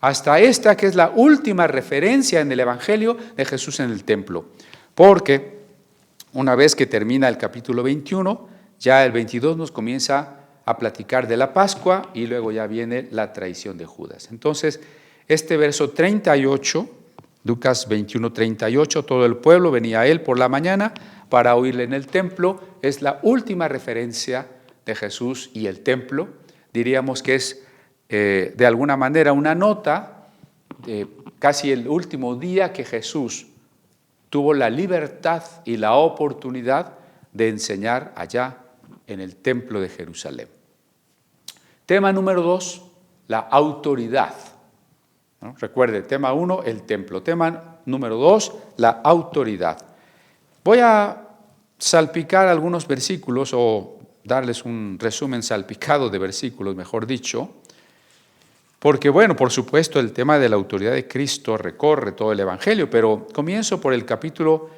hasta esta que es la última referencia en el Evangelio de Jesús en el templo. Porque una vez que termina el capítulo 21, ya el 22 nos comienza a platicar de la Pascua y luego ya viene la traición de Judas. Entonces, este verso 38, Lucas 21, 38, todo el pueblo venía a él por la mañana para oírle en el templo, es la última referencia de Jesús y el templo. Diríamos que es de alguna manera una nota de casi el último día que Jesús tuvo la libertad y la oportunidad de enseñar allá en el templo de Jerusalén. Tema número 2, la autoridad. ¿No? Recuerde, tema 1, el templo. Tema número 2, la autoridad. Voy a salpicar algunos versículos o darles un resumen salpicado de versículos, mejor dicho, porque, bueno, por supuesto, el tema de la autoridad de Cristo recorre todo el Evangelio, pero comienzo por el capítulo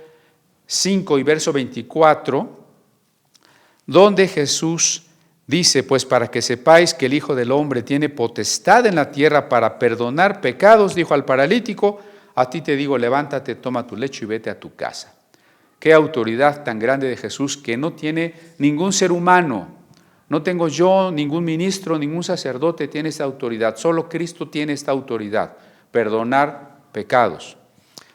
5 y verso 24, donde Jesús dice, pues para que sepáis que el Hijo del Hombre tiene potestad en la tierra para perdonar pecados, dijo al paralítico, a ti te digo, levántate, toma tu lecho y vete a tu casa. Qué autoridad tan grande de Jesús que no tiene ningún ser humano. No tengo yo, ningún ministro, ningún sacerdote tiene esta autoridad. Solo Cristo tiene esta autoridad, perdonar pecados.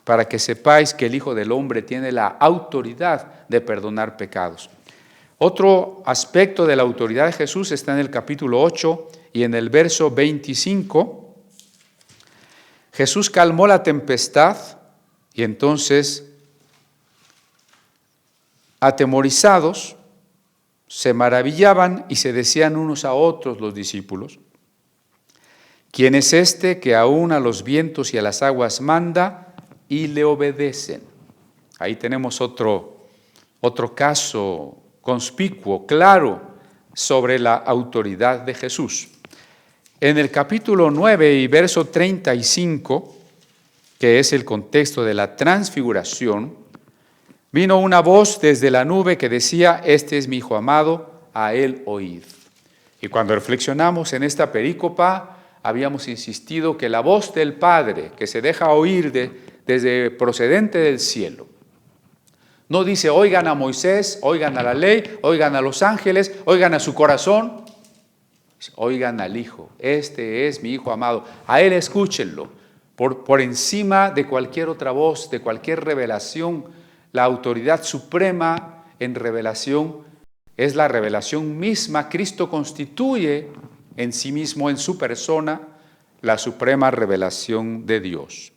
Para que sepáis que el Hijo del Hombre tiene la autoridad de perdonar pecados. Otro aspecto de la autoridad de Jesús está en el capítulo 8 y en el verso 25. Jesús calmó la tempestad y entonces, atemorizados, se maravillaban y se decían unos a otros los discípulos, ¿quién es este que aún a los vientos y a las aguas manda y le obedecen? Ahí tenemos otro caso conspicuo, claro, sobre la autoridad de Jesús. En el capítulo 9 y verso 35, que es el contexto de la transfiguración, vino una voz desde la nube que decía, este es mi Hijo amado, a él oíd. Y cuando reflexionamos en esta perícopa, habíamos insistido que la voz del Padre, que se deja oír desde procedente del cielo, no dice, oigan a Moisés, oigan a la ley, oigan a los ángeles, oigan a su corazón, Oigan al Hijo, este es mi Hijo amado, a Él escúchenlo. Por encima de cualquier otra voz, de cualquier revelación, la autoridad suprema en revelación es la revelación misma. Cristo constituye en sí mismo, en su persona, la suprema revelación de Dios.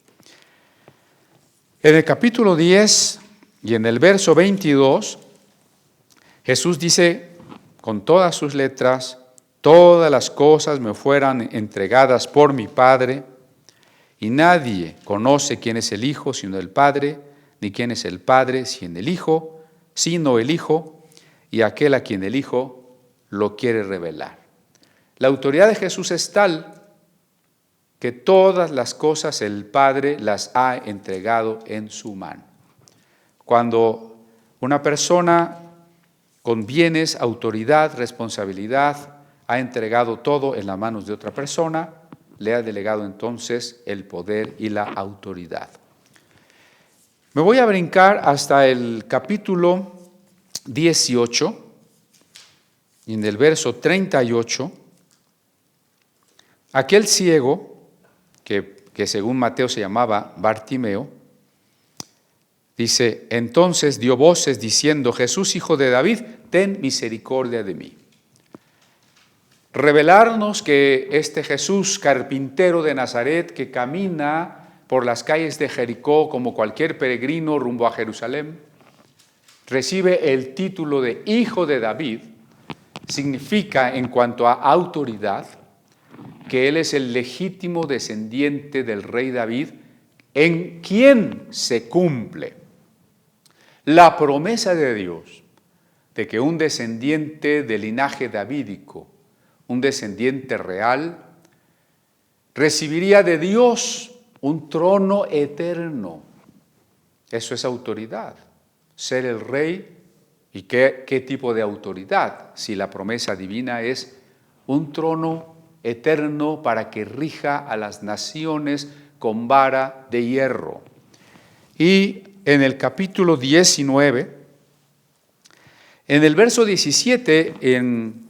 En el capítulo 10 y en el verso 22, Jesús dice con todas sus letras: todas las cosas me fueran entregadas por mi Padre, y nadie conoce quién es el Hijo sino el Padre, ni quién es el Padre sino el Hijo, y aquel a quien el Hijo lo quiere revelar. La autoridad de Jesús es tal que todas las cosas el Padre las ha entregado en su mano. Cuando una persona con bienes, autoridad, responsabilidad, ha entregado todo en las manos de otra persona, le ha delegado entonces el poder y la autoridad. Me voy a brincar hasta el capítulo 18, y en el verso 38, aquel ciego, que según Mateo se llamaba Bartimeo, dice: entonces dio voces diciendo: Jesús, Hijo de David, ten misericordia de mí. Revelarnos que este Jesús, carpintero de Nazaret, que camina por las calles de Jericó como cualquier peregrino rumbo a Jerusalén, recibe el título de Hijo de David, significa en cuanto a autoridad que Él es el legítimo descendiente del rey David, en quien se cumple la promesa de Dios de que un descendiente del linaje davídico, un descendiente real, recibiría de Dios un trono eterno. Eso es autoridad, ser el rey. ¿Y qué tipo de autoridad? Si la promesa divina es un trono eterno para que rija a las naciones con vara de hierro. Y en el capítulo 19, en el verso 17, en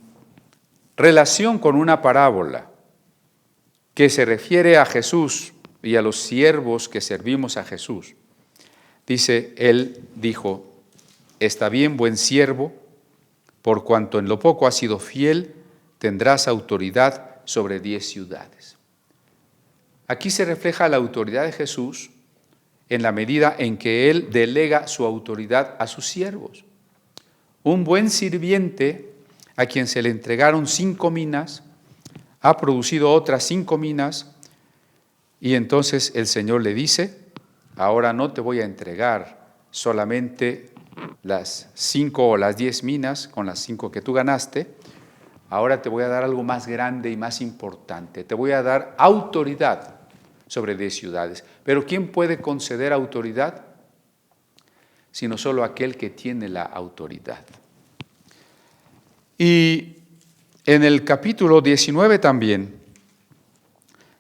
relación con una parábola que se refiere a Jesús y a los siervos que servimos a Jesús, dice: Él dijo: está bien, buen siervo, por cuanto en lo poco has sido fiel, tendrás autoridad sobre 10 ciudades. Aquí se refleja la autoridad de Jesús en la medida en que Él delega su autoridad a sus siervos. Un buen sirviente a quien se le entregaron 5 minas, ha producido otras 5 minas, y entonces el Señor le dice: ahora no te voy a entregar solamente las 5 o las 10 minas con las 5 que tú ganaste, ahora te voy a dar algo más grande y más importante, te voy a dar autoridad sobre 10 ciudades. Pero ¿quién puede conceder autoridad? Sino solo aquel que tiene la autoridad. Y en el capítulo 19 también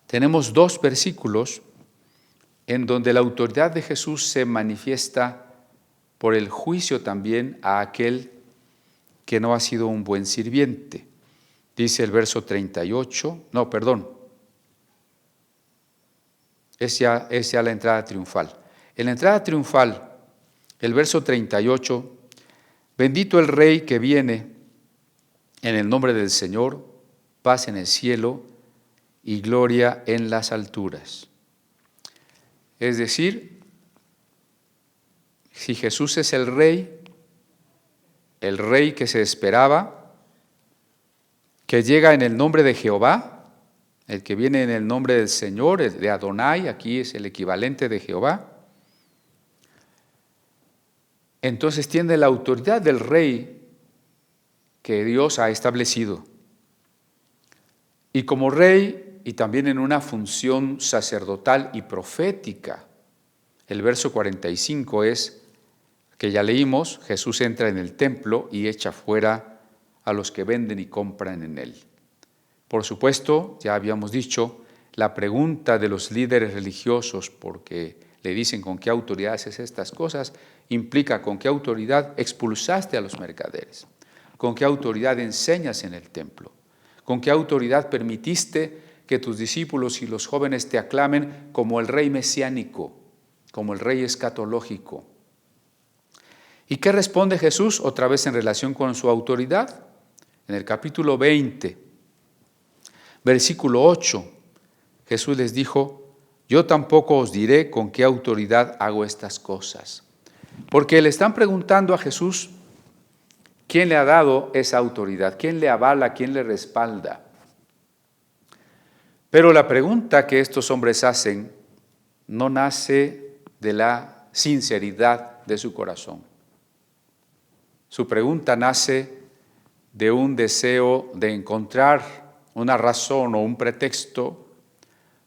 tenemos 2 versículos en donde la autoridad de Jesús se manifiesta por el juicio también a aquel que no ha sido un buen sirviente. Dice el verso 38, no, perdón, es ya la entrada triunfal. En la entrada triunfal, el verso 38, bendito el Rey que viene en el nombre del Señor, paz en el cielo y gloria en las alturas. Es decir, si Jesús es el Rey que se esperaba, que llega en el nombre de Jehová, el que viene en el nombre del Señor, de Adonai, aquí es el equivalente de Jehová, entonces tiene la autoridad del Rey que Dios ha establecido. Y como Rey, y también en una función sacerdotal y profética, el verso 45 es, que ya leímos, Jesús entra en el templo y echa fuera a los que venden y compran en él. Por supuesto, ya habíamos dicho, la pregunta de los líderes religiosos, porque le dicen con qué autoridad haces estas cosas, implica con qué autoridad expulsaste a los mercaderes, con qué autoridad enseñas en el templo, ¿Con qué autoridad permitiste que tus discípulos y los jóvenes te aclamen como el rey mesiánico, como el rey escatológico? ¿Y qué responde Jesús otra vez en relación con su autoridad? En el capítulo 20, versículo 8, Jesús les dijo: yo tampoco os diré con qué autoridad hago estas cosas. Porque le están preguntando a Jesús quién le ha dado esa autoridad, quién le avala, quién le respalda. Pero la pregunta que estos hombres hacen no nace de la sinceridad de su corazón. Su pregunta nace de un deseo de encontrar una razón o un pretexto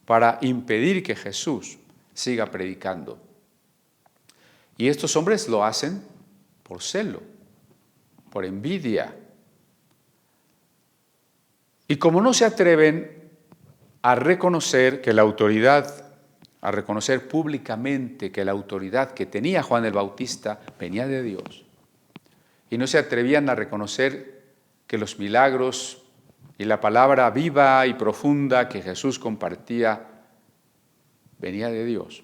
para impedir que Jesús siga predicando. Y estos hombres lo hacen por celo, por envidia. Y como no se atreven a reconocer que la autoridad, a reconocer públicamente que la autoridad que tenía Juan el Bautista venía de Dios, y no se atrevían a reconocer que los milagros y la palabra viva y profunda que Jesús compartía venía de Dios,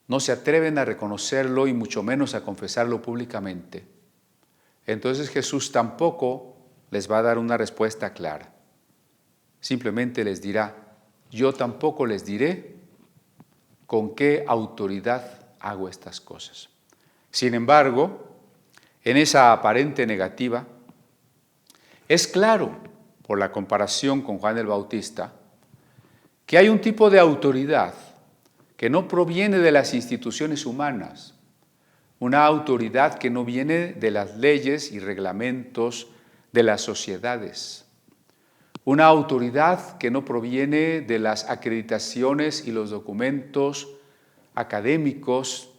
no se atreven a reconocerlo y mucho menos a confesarlo públicamente, entonces Jesús tampoco les va a dar una respuesta clara. Simplemente les dirá: yo tampoco les diré con qué autoridad hago estas cosas. Sin embargo, en esa aparente negativa, es claro, por la comparación con Juan el Bautista, que hay un tipo de autoridad que no proviene de las instituciones humanas, una autoridad que no viene de las leyes y reglamentos de las sociedades, una autoridad que no proviene de las acreditaciones y los documentos académicos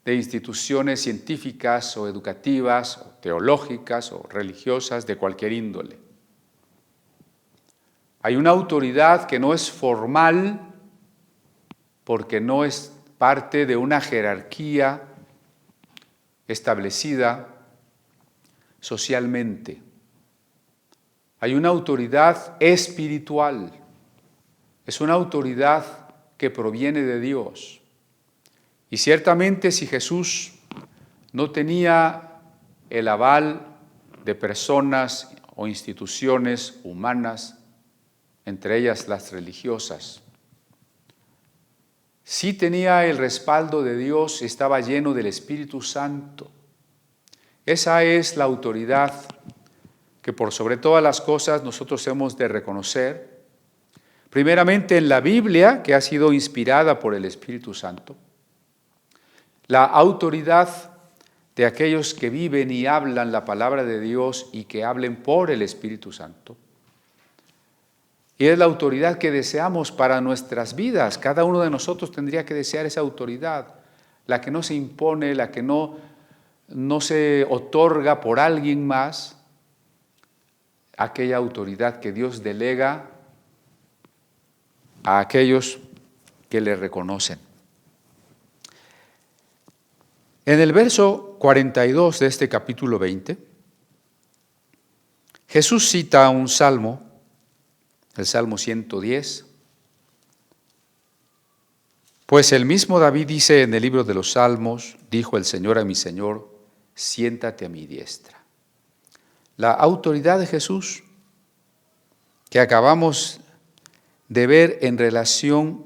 de instituciones científicas o educativas, o teológicas o religiosas de cualquier índole. Hay una autoridad que no es formal porque no es parte de una jerarquía establecida socialmente. Hay una autoridad espiritual, es una autoridad que proviene de Dios. Y ciertamente si Jesús no tenía el aval de personas o instituciones humanas, entre ellas las religiosas, sí tenía el respaldo de Dios, estaba lleno del Espíritu Santo. Esa es la autoridad que por sobre todas las cosas nosotros hemos de reconocer, primeramente en la Biblia, que ha sido inspirada por el Espíritu Santo, la autoridad de aquellos que viven y hablan la palabra de Dios y que hablen por el Espíritu Santo. Y es la autoridad que deseamos para nuestras vidas. Cada uno de nosotros tendría que desear esa autoridad, la que no se impone, la que no se otorga por alguien más, aquella autoridad que Dios delega a aquellos que le reconocen. En el verso 42 de este capítulo 20, Jesús cita un salmo, el Salmo 110, pues el mismo David dice en el libro de los Salmos, dijo el Señor a mi Señor, siéntate a mi diestra. La autoridad de Jesús que acabamos de ver en relación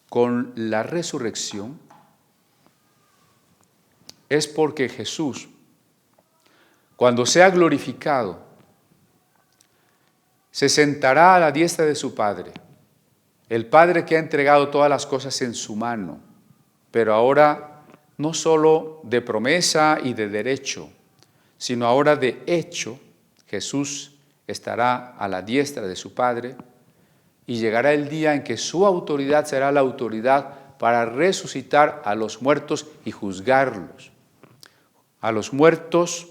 con la resurrección es porque Jesús, cuando sea glorificado, se sentará a la diestra de su Padre, el Padre que ha entregado todas las cosas en su mano, pero ahora no solo de promesa y de derecho, sino ahora de hecho. Jesús estará a la diestra de su Padre y llegará el día en que su autoridad será la autoridad para resucitar a los muertos y juzgarlos. A los muertos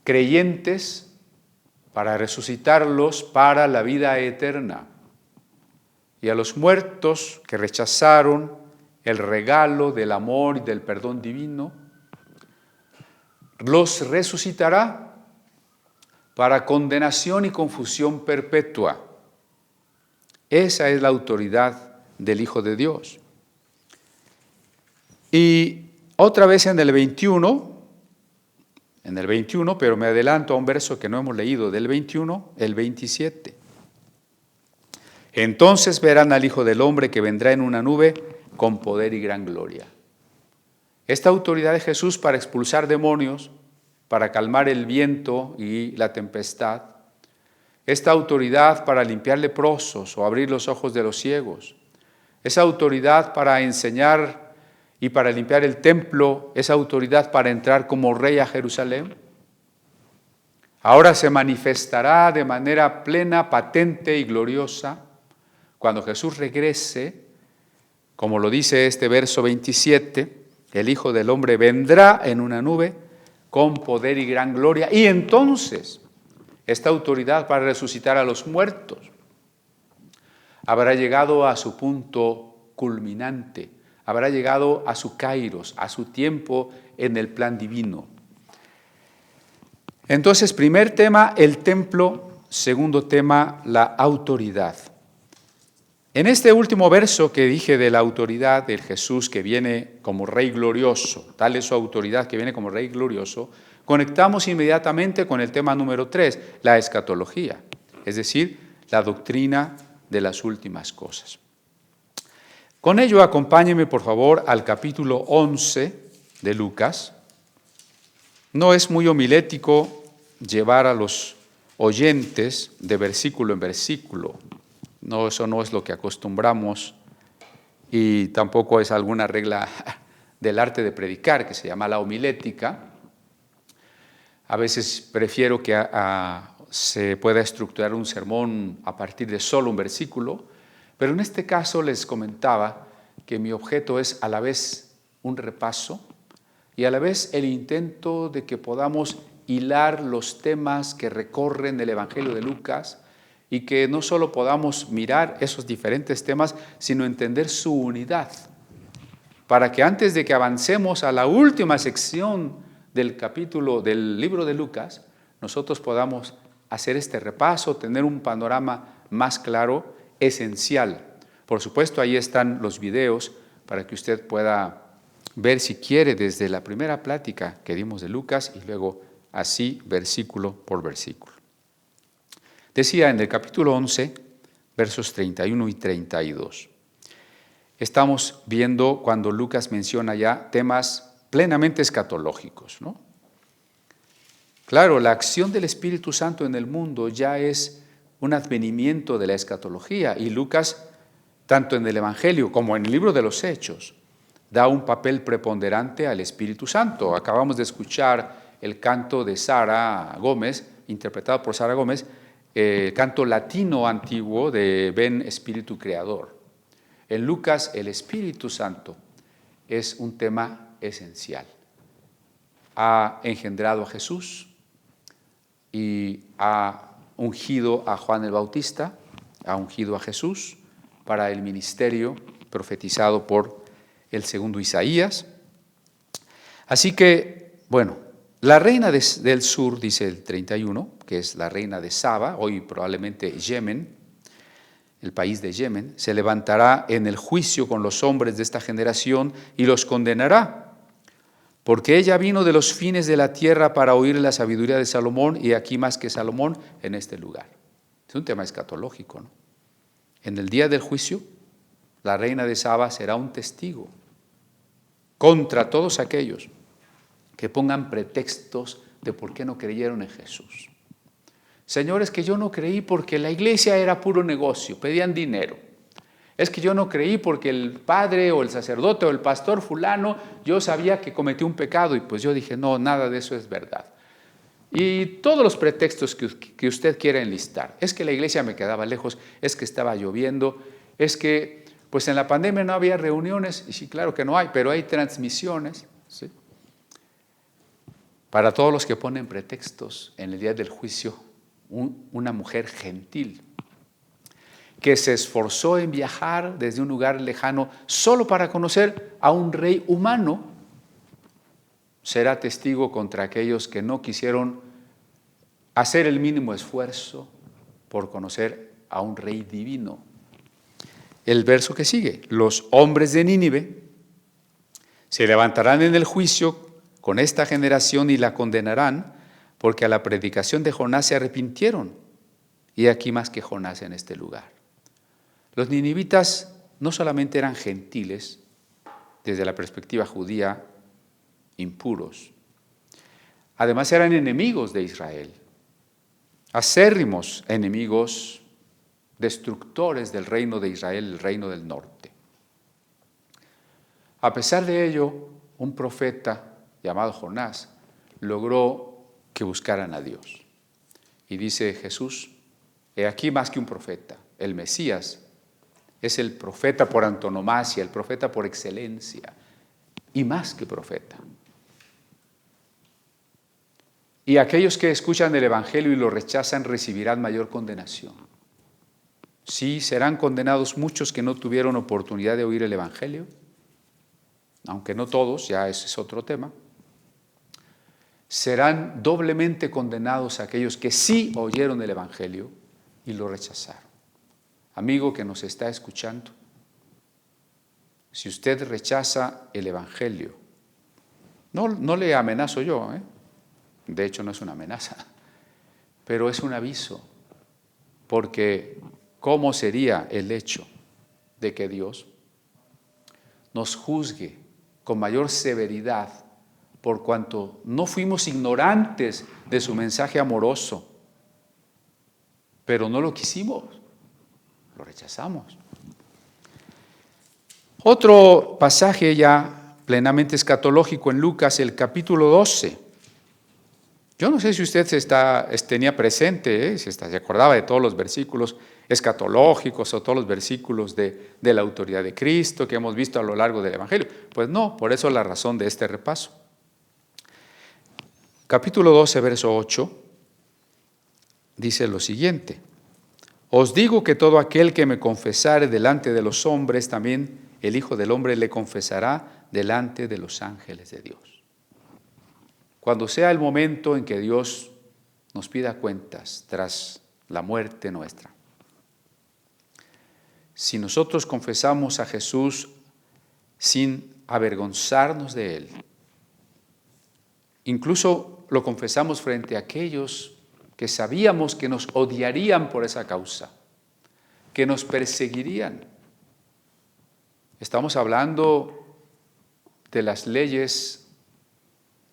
creyentes para resucitarlos para la vida eterna. Y a los muertos que rechazaron el regalo del amor y del perdón divino, los resucitará para condenación y confusión perpetua. Esa es la autoridad del Hijo de Dios. Y otra vez en el 21, pero me adelanto a un verso que no hemos leído, del 21, el 27. Entonces verán al Hijo del Hombre que vendrá en una nube con poder y gran gloria. Esta autoridad de Jesús para expulsar demonios, para calmar el viento y la tempestad, esta autoridad para limpiar leprosos o abrir los ojos de los ciegos, esa autoridad para enseñar y para limpiar el templo, esa autoridad para entrar como rey a Jerusalén, ahora se manifestará de manera plena, patente y gloriosa cuando Jesús regrese, como lo dice este verso 27, el Hijo del Hombre vendrá en una nube con poder y gran gloria, y entonces esta autoridad para resucitar a los muertos habrá llegado a su punto culminante, habrá llegado a su kairos, a su tiempo en el plan divino. Entonces, primer tema, el templo; segundo tema, la autoridad. En este último verso que dije de la autoridad del Jesús que viene como Rey glorioso, tal es su autoridad que viene como Rey glorioso, conectamos inmediatamente con el tema número 3, la escatología, es decir, la doctrina de las últimas cosas. Con ello, acompáñenme por favor al capítulo 11 de Lucas. No es muy homilético llevar a los oyentes de versículo en versículo. No, eso no es lo que acostumbramos y tampoco es alguna regla del arte de predicar que se llama la homilética. A veces prefiero que se pueda estructurar un sermón a partir de solo un versículo, pero en este caso les comentaba que mi objeto es a la vez un repaso y a la vez el intento de que podamos hilar los temas que recorren el Evangelio de Lucas y que no solo podamos mirar esos diferentes temas, sino entender su unidad, para que antes de que avancemos a la última sección del capítulo del libro de Lucas, nosotros podamos hacer este repaso, tener un panorama más claro, esencial. Por supuesto, ahí están los videos para que usted pueda ver, si quiere, desde la primera plática que dimos de Lucas y luego así versículo por versículo. Decía en el capítulo 11, versos 31 y 32. Estamos viendo cuando Lucas menciona ya temas plenamente escatológicos, ¿no? Claro, la acción del Espíritu Santo en el mundo ya es un advenimiento de la escatología y Lucas, tanto en el Evangelio como en el libro de los Hechos, da un papel preponderante al Espíritu Santo. Acabamos de escuchar el canto de Sara Gómez, interpretado por Sara Gómez, el canto latino antiguo de Ven Espíritu Creador. En Lucas, el Espíritu Santo es un tema esencial. Ha engendrado a Jesús y ha ungido a Juan el Bautista, ha ungido a Jesús para el ministerio profetizado por el segundo Isaías. Así que, bueno, la reina del sur, dice el 31, que es la reina de Saba, hoy probablemente Yemen, el país de Yemen, se levantará en el juicio con los hombres de esta generación y los condenará, porque ella vino de los fines de la tierra para oír la sabiduría de Salomón, y aquí más que Salomón en este lugar. Es un tema escatológico, ¿no? En el día del juicio, la reina de Saba será un testigo contra todos aquellos que pongan pretextos de por qué no creyeron en Jesús. Señores, que yo no creí porque la iglesia era puro negocio, pedían dinero. Es que yo no creí porque el padre o el sacerdote o el pastor fulano, yo sabía que cometió un pecado y pues yo dije, no, nada de eso es verdad. Y todos los pretextos que usted quiera enlistar. Es que la iglesia me quedaba lejos, es que estaba lloviendo, es que pues en la pandemia no había reuniones, y sí, claro que no hay, pero hay transmisiones, ¿sí? Para todos los que ponen pretextos en el día del juicio, una mujer gentil que se esforzó en viajar desde un lugar lejano solo para conocer a un rey humano, será testigo contra aquellos que no quisieron hacer el mínimo esfuerzo por conocer a un rey divino. El verso que sigue: los hombres de Nínive se levantarán en el juicio con esta generación y la condenarán, porque a la predicación de Jonás se arrepintieron. Y aquí más que Jonás en este lugar. Los ninivitas no solamente eran gentiles, desde la perspectiva judía, impuros. Además eran enemigos de Israel, acérrimos enemigos, destructores del reino de Israel, el reino del norte. A pesar de ello, un profeta llamado Jonás logró que buscaran a Dios. Y dice Jesús: he aquí más que un profeta, el Mesías es el profeta por antonomasia, el profeta por excelencia, y más que profeta. Y aquellos que escuchan el Evangelio y lo rechazan recibirán mayor condenación. Sí, serán condenados muchos que no tuvieron oportunidad de oír el Evangelio, aunque no todos, ya ese es otro tema. Serán doblemente condenados aquellos que sí oyeron el Evangelio y lo rechazaron. Amigo que nos está escuchando, si usted rechaza el Evangelio, no le amenazo yo, de hecho no es una amenaza, pero es un aviso, porque ¿cómo sería el hecho de que Dios nos juzgue con mayor severidad por cuanto no fuimos ignorantes de su mensaje amoroso, pero no lo quisimos, lo rechazamos? Otro pasaje ya plenamente escatológico en Lucas, el capítulo 12. Yo no sé si usted tenía presente, si se acordaba de todos los versículos escatológicos o todos los versículos de la autoridad de Cristo que hemos visto a lo largo del Evangelio. Pues no, por eso la razón de este repaso. Capítulo 12, verso 8, dice lo siguiente: os digo que todo aquel que me confesare delante de los hombres, también el Hijo del Hombre le confesará delante de los ángeles de Dios. Cuando sea el momento en que Dios nos pida cuentas tras la muerte nuestra, si nosotros confesamos a Jesús sin avergonzarnos de Él, incluso lo confesamos frente a aquellos que sabíamos que nos odiarían por esa causa, que nos perseguirían. Estamos hablando de las leyes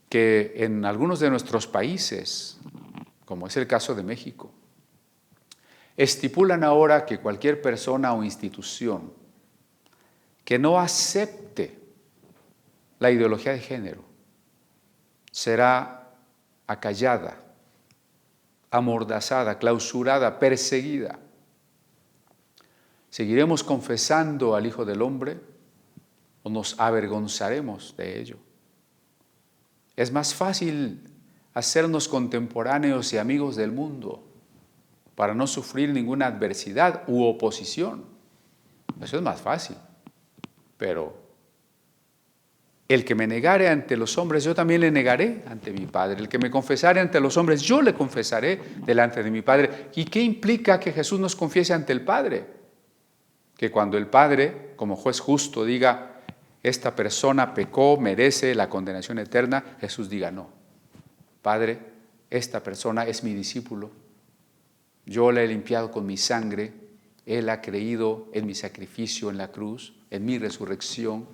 que en algunos de nuestros países, como es el caso de México, estipulan ahora que cualquier persona o institución que no acepte la ideología de género será acallada, amordazada, clausurada, perseguida. ¿Seguiremos confesando al Hijo del Hombre o nos avergonzaremos de ello? Es más fácil hacernos contemporáneos y amigos del mundo para no sufrir ninguna adversidad u oposición. Eso es más fácil. Pero el que me negare ante los hombres, yo también le negaré ante mi Padre. El que me confesare ante los hombres, yo le confesaré delante de mi Padre. ¿Y qué implica que Jesús nos confiese ante el Padre? Que cuando el Padre, como juez justo, diga, esta persona pecó, merece la condenación eterna, Jesús diga, no. Padre, esta persona es mi discípulo. Yo la he limpiado con mi sangre. Él ha creído en mi sacrificio en la cruz, en mi resurrección.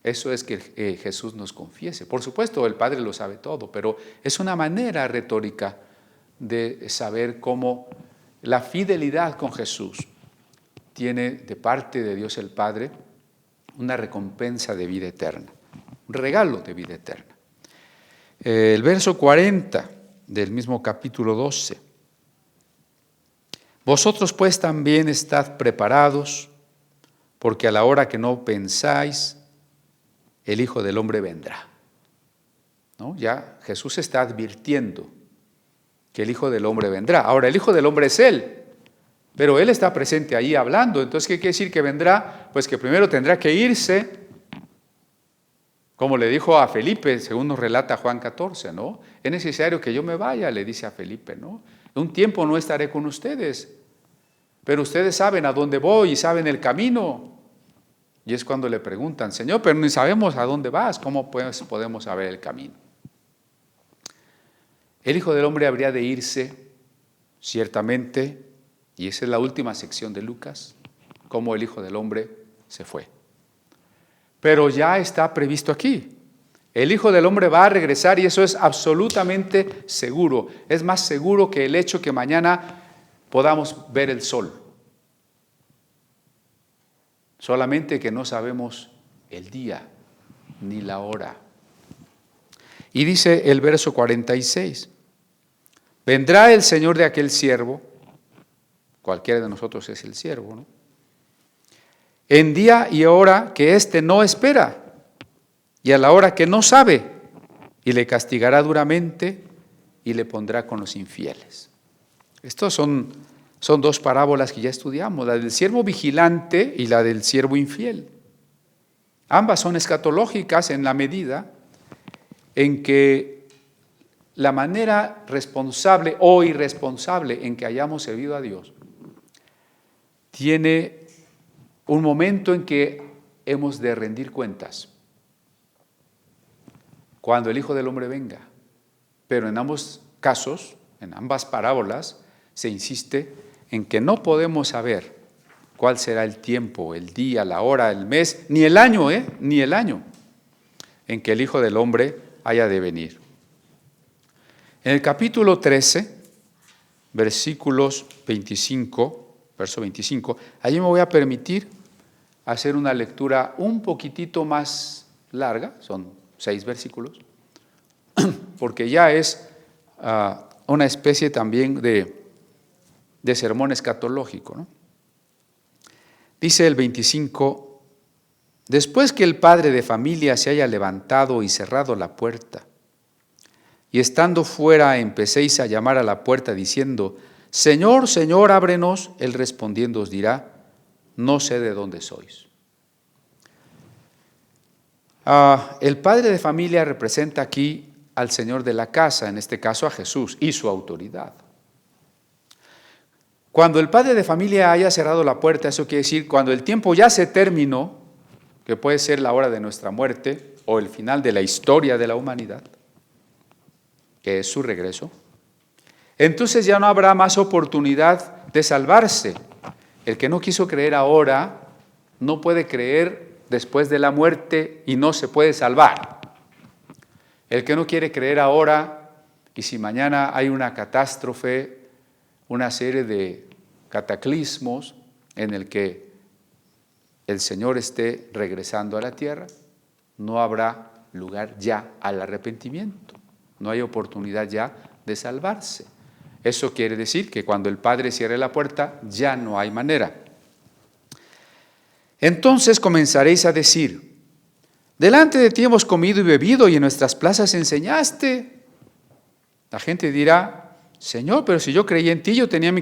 Eso es que Jesús nos confiese. Por supuesto, el Padre lo sabe todo, pero es una manera retórica de saber cómo la fidelidad con Jesús tiene de parte de Dios el Padre una recompensa de vida eterna, un regalo de vida eterna. El verso 40 del mismo capítulo 12. Vosotros pues también estad preparados, porque a la hora que no pensáis, el Hijo del Hombre vendrá. ¿No? Ya Jesús está advirtiendo que el Hijo del Hombre vendrá. Ahora, el Hijo del Hombre es Él, pero Él está presente ahí hablando. Entonces, ¿qué quiere decir que vendrá? Pues que primero tendrá que irse Como le dijo a Felipe, según nos relata Juan 14, ¿no? Es necesario que yo me vaya, le dice a Felipe, ¿no? Un tiempo no estaré con ustedes, pero ustedes saben a dónde voy y saben el camino. Y es cuando le preguntan, Señor, pero ni sabemos a dónde vas, ¿cómo pues podemos saber el camino? El Hijo del Hombre habría de irse, ciertamente, y esa es la última sección de Lucas, cómo el Hijo del Hombre se fue. Pero ya está previsto aquí. El Hijo del Hombre va a regresar y eso es absolutamente seguro. Es más seguro que el hecho que mañana podamos ver el sol. Solamente que no sabemos el día ni la hora. Y dice el verso 46, vendrá el Señor de aquel siervo, cualquiera de nosotros es el siervo, ¿no? En día y hora que éste no espera, y a la hora que no sabe, y le castigará duramente y le pondrá con los infieles. Estos son dos parábolas que ya estudiamos, la del siervo vigilante y la del siervo infiel. Ambas son escatológicas en la medida en que la manera responsable o irresponsable en que hayamos servido a Dios tiene un momento en que hemos de rendir cuentas, cuando el Hijo del Hombre venga. Pero en ambos casos, en ambas parábolas, se insiste en que no podemos saber cuál será el tiempo, el día, la hora, el mes, ni el año, ni el año en que el Hijo del Hombre haya de venir. En el capítulo 13, versículos 25, verso 25, allí me voy a permitir hacer una lectura un poquitito más larga, son 6 versículos, porque ya es una especie también de sermón escatológico, ¿no? Dice el 25, después que el padre de familia se haya levantado y cerrado la puerta, y estando fuera empecéis a llamar a la puerta diciendo, Señor, Señor, ábrenos, él respondiendo os dirá, no sé de dónde sois. El padre de familia representa aquí al Señor de la casa, en este caso a Jesús y su autoridad. Cuando el padre de familia haya cerrado la puerta, eso quiere decir cuando el tiempo ya se terminó, que puede ser la hora de nuestra muerte o el final de la historia de la humanidad, que es su regreso, entonces ya no habrá más oportunidad de salvarse. El que no quiso creer ahora no puede creer después de la muerte y no se puede salvar. El que no quiere creer ahora, y si mañana hay una catástrofe, una serie de cataclismos en el que el Señor esté regresando a la tierra, no habrá lugar ya al arrepentimiento, no hay oportunidad ya de salvarse. Eso quiere decir que cuando el Padre cierre la puerta, ya no hay manera. Entonces comenzaréis a decir, delante de ti hemos comido y bebido y en nuestras plazas enseñaste. La gente dirá, Señor, pero si yo creí en ti, yo tenía mi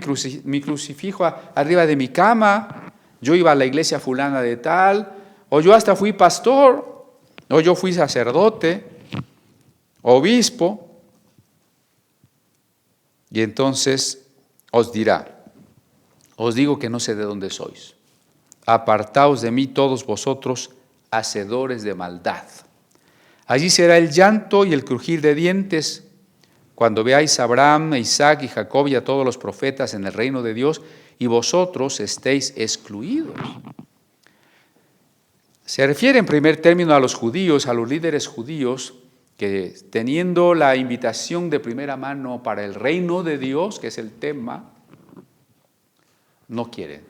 crucifijo arriba de mi cama, yo iba a la iglesia fulana de tal, o yo hasta fui pastor, o yo fui sacerdote, obispo. Y entonces os dirá, os digo que no sé de dónde sois. Apartaos de mí todos vosotros, hacedores de maldad. Allí será el llanto y el crujir de dientes, cuando veáis a Abraham, a Isaac y Jacob y a todos los profetas en el reino de Dios, y vosotros estéis excluidos. Se refiere en primer término a los judíos, a los líderes judíos, que teniendo la invitación de primera mano para el reino de Dios, que es el tema, no quieren.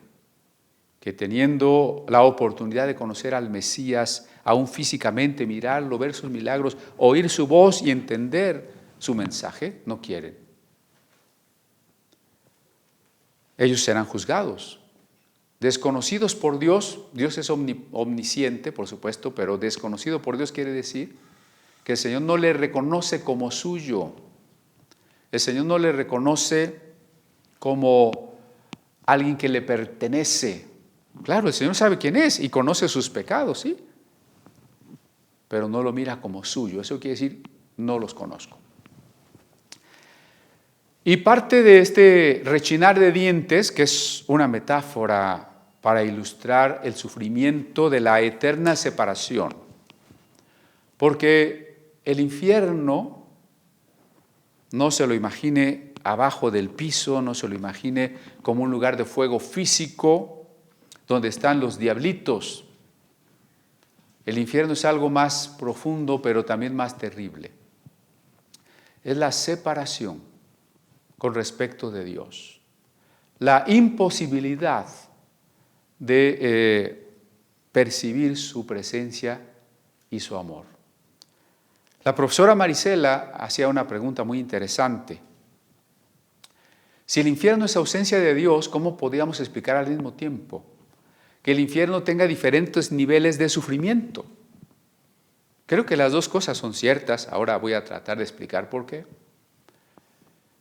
Que teniendo la oportunidad de conocer al Mesías, aún físicamente, mirarlo, ver sus milagros, oír su voz y entender su mensaje, no quieren. Ellos serán juzgados. Desconocidos por Dios, Dios es omnisciente, por supuesto, pero desconocido por Dios quiere decir que el Señor no le reconoce como suyo. El Señor no le reconoce como alguien que le pertenece. Claro, el Señor sabe quién es y conoce sus pecados, ¿sí? pero no lo mira como suyo. Eso quiere decir, no los conozco. Y parte de este rechinar de dientes, que es una metáfora para ilustrar el sufrimiento de la eterna separación, porque el infierno, no se lo imagine abajo del piso, no se lo imagine como un lugar de fuego físico donde están los diablitos. El infierno es algo más profundo, pero también más terrible. Es la separación con respecto de Dios, la imposibilidad de percibir su presencia y su amor. La profesora Marisela hacía una pregunta muy interesante. Si el infierno es ausencia de Dios, ¿cómo podríamos explicar al mismo tiempo que el infierno tenga diferentes niveles de sufrimiento? Creo que las dos cosas son ciertas. Ahora voy a tratar de explicar por qué.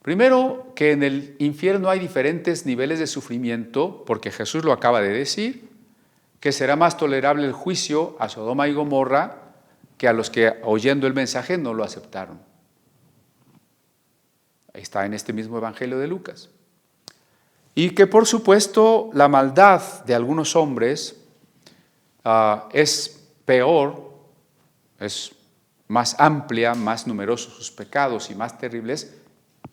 Primero, que en el infierno hay diferentes niveles de sufrimiento, porque Jesús lo acaba de decir, que será más tolerable el juicio a Sodoma y Gomorra que a los que, oyendo el mensaje, no lo aceptaron. Está en este mismo Evangelio de Lucas. Y que, por supuesto, la maldad de algunos hombres es peor, es más amplia, más numerosos sus pecados y más terribles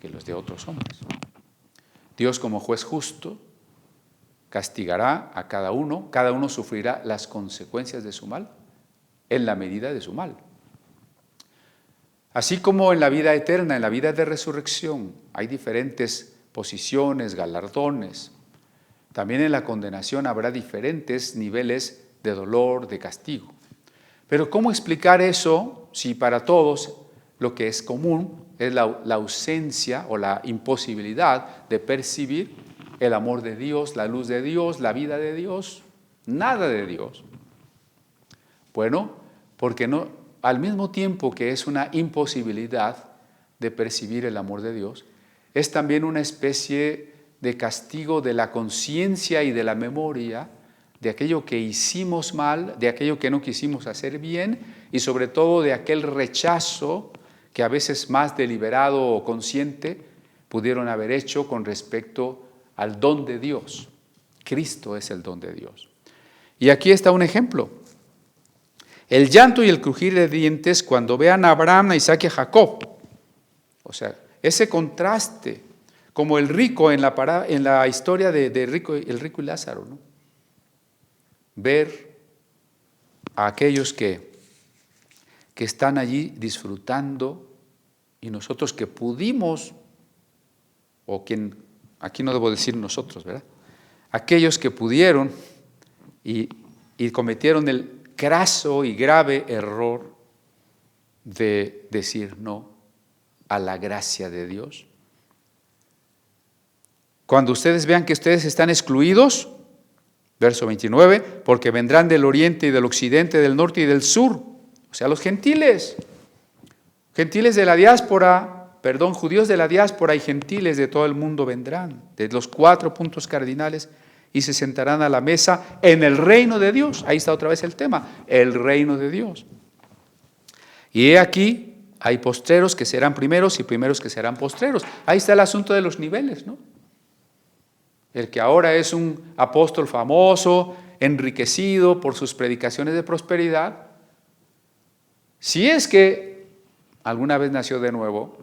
que los de otros hombres. Dios, como juez justo, castigará a cada uno sufrirá las consecuencias de su mal en la medida de su mal. Así como en la vida eterna, en la vida de resurrección, hay diferentes posiciones, galardones, también en la condenación habrá diferentes niveles de dolor, de castigo. Pero ¿cómo explicar eso si para todos lo que es común es la ausencia o la imposibilidad de percibir el amor de Dios, la luz de Dios, la vida de Dios, nada de Dios? Bueno, porque no, al mismo tiempo que es una imposibilidad de percibir el amor de Dios, es también una especie de castigo de la conciencia y de la memoria de aquello que hicimos mal, de aquello que no quisimos hacer bien y sobre todo de aquel rechazo que a veces más deliberado o consciente pudieron haber hecho con respecto al don de Dios. Cristo es el don de Dios. Y aquí está un ejemplo. El llanto y el crujir de dientes cuando vean a Abraham, a Isaac y a Jacob. O sea, ese contraste, como el rico en la historia de el rico y Lázaro, ¿no? Ver a aquellos que están allí disfrutando y nosotros que pudimos, o quien, aquí no debo decir nosotros, ¿verdad? Aquellos que pudieron y cometieron el craso y grave error de decir no a la gracia de Dios. Cuando ustedes vean que ustedes están excluidos, verso 29, porque vendrán del oriente y del occidente, del norte y del sur, o sea, los gentiles de la diáspora, judíos de la diáspora y gentiles de todo el mundo vendrán, de los 4 puntos cardinales, y se sentarán a la mesa en el reino de Dios. Ahí está otra vez el tema, el reino de Dios. Y he aquí, hay postreros que serán primeros y primeros que serán postreros. Ahí está el asunto de los niveles, ¿no? El que ahora es un apóstol famoso, enriquecido por sus predicaciones de prosperidad, si es que alguna vez nació de nuevo,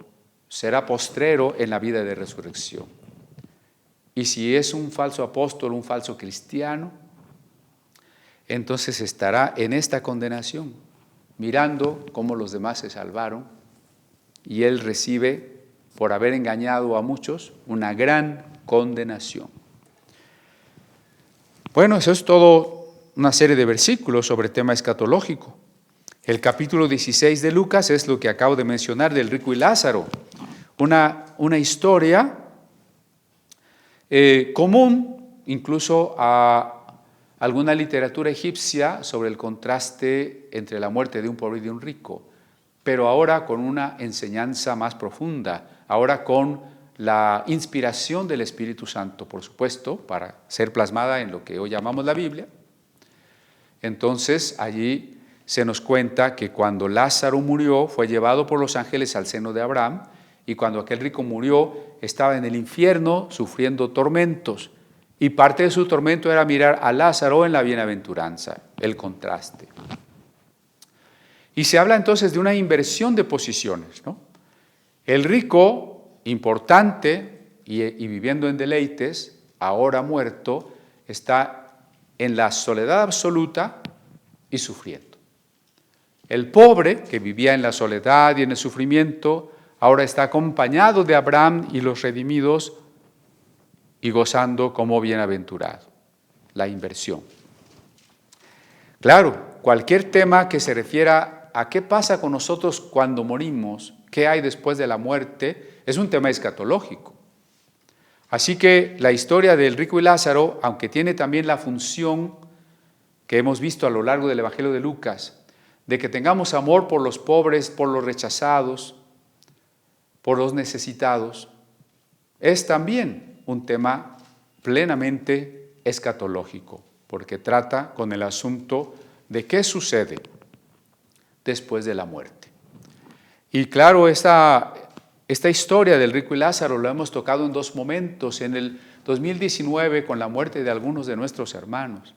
será postrero en la vida de resurrección. Y si es un falso apóstol, un falso cristiano, entonces estará en esta condenación, mirando cómo los demás se salvaron, y él recibe, por haber engañado a muchos, una gran condenación. Bueno, eso es todo una serie de versículos sobre tema escatológico. El capítulo 16 de Lucas es lo que acabo de mencionar del rico y Lázaro, una historia común incluso a alguna literatura egipcia sobre el contraste entre la muerte de un pobre y de un rico, pero ahora con una enseñanza más profunda, ahora con la inspiración del Espíritu Santo, por supuesto, para ser plasmada en lo que hoy llamamos la Biblia. Entonces allí se nos cuenta que cuando Lázaro murió fue llevado por los ángeles al seno de Abraham, y cuando aquel rico murió estaba en el infierno sufriendo tormentos, y parte de su tormento era mirar a Lázaro en la bienaventuranza, el contraste. Y se habla entonces de una inversión de posiciones, ¿no? El rico, importante y viviendo en deleites, ahora muerto, está en la soledad absoluta y sufriendo. El pobre, que vivía en la soledad y en el sufrimiento, ahora está acompañado de Abraham y los redimidos y gozando como bienaventurado. La inversión. Claro, cualquier tema que se refiera a qué pasa con nosotros cuando morimos, qué hay después de la muerte, es un tema escatológico. Así que la historia del rico y Lázaro, aunque tiene también la función que hemos visto a lo largo del Evangelio de Lucas, de que tengamos amor por los pobres, por los rechazados, por los necesitados, es también un tema plenamente escatológico, porque trata con el asunto de qué sucede después de la muerte. Y claro, esta historia del rico y Lázaro lo hemos tocado en dos momentos, en el 2019 con la muerte de algunos de nuestros hermanos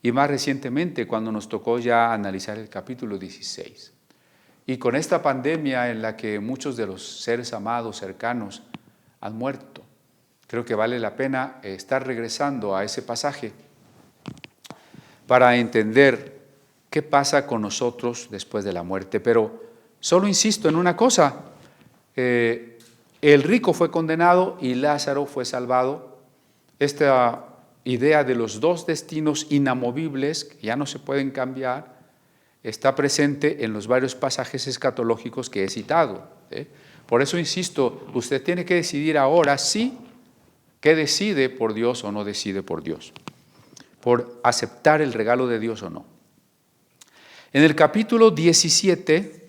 y más recientemente cuando nos tocó ya analizar el capítulo 16. Y con esta pandemia en la que muchos de los seres amados cercanos han muerto, creo que vale la pena estar regresando a ese pasaje para entender qué pasa con nosotros después de la muerte. Pero solo insisto en una cosa, el rico fue condenado y Lázaro fue salvado. Esta idea de los dos destinos inamovibles, que ya no se pueden cambiar, está presente en los varios pasajes escatológicos que he citado. Por eso insisto, usted tiene que decidir ahora sí que decide por Dios o no decide por Dios, por aceptar el regalo de Dios o no. En el capítulo 17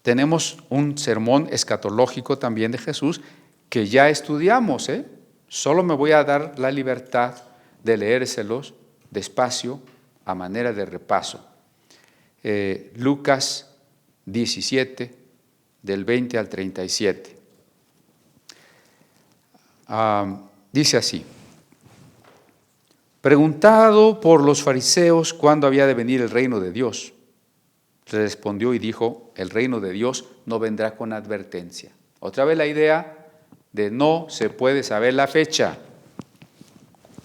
tenemos un sermón escatológico también de Jesús que ya estudiamos. Solo me voy a dar la libertad de leérselos despacio a manera de repaso. Lucas 17, del 20 al 37. Dice así: preguntado por los fariseos cuándo había de venir el reino de Dios, respondió y dijo: el reino de Dios no vendrá con advertencia. Otra vez la idea de no se puede saber la fecha.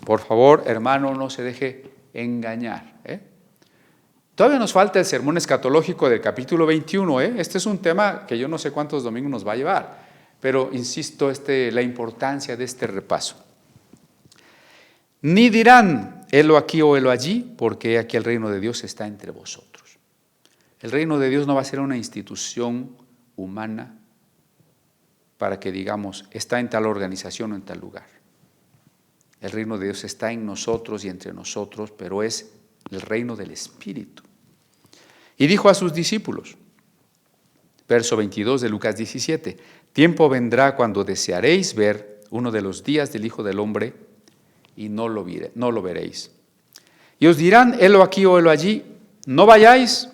Por favor, hermano, no se deje engañar. Todavía nos falta el sermón escatológico del capítulo 21. Este es un tema que yo no sé cuántos domingos nos va a llevar, pero insisto, la importancia de este repaso. Ni dirán, helo aquí o helo allí, porque aquí el reino de Dios está entre vosotros. El reino de Dios no va a ser una institución humana para que digamos, está en tal organización o en tal lugar. El reino de Dios está en nosotros y entre nosotros, pero es el reino del Espíritu. Y dijo a sus discípulos, verso 22 de Lucas 17, tiempo vendrá cuando desearéis ver uno de los días del Hijo del Hombre y no lo veréis. Y os dirán, helo aquí o helo allí, no vayáis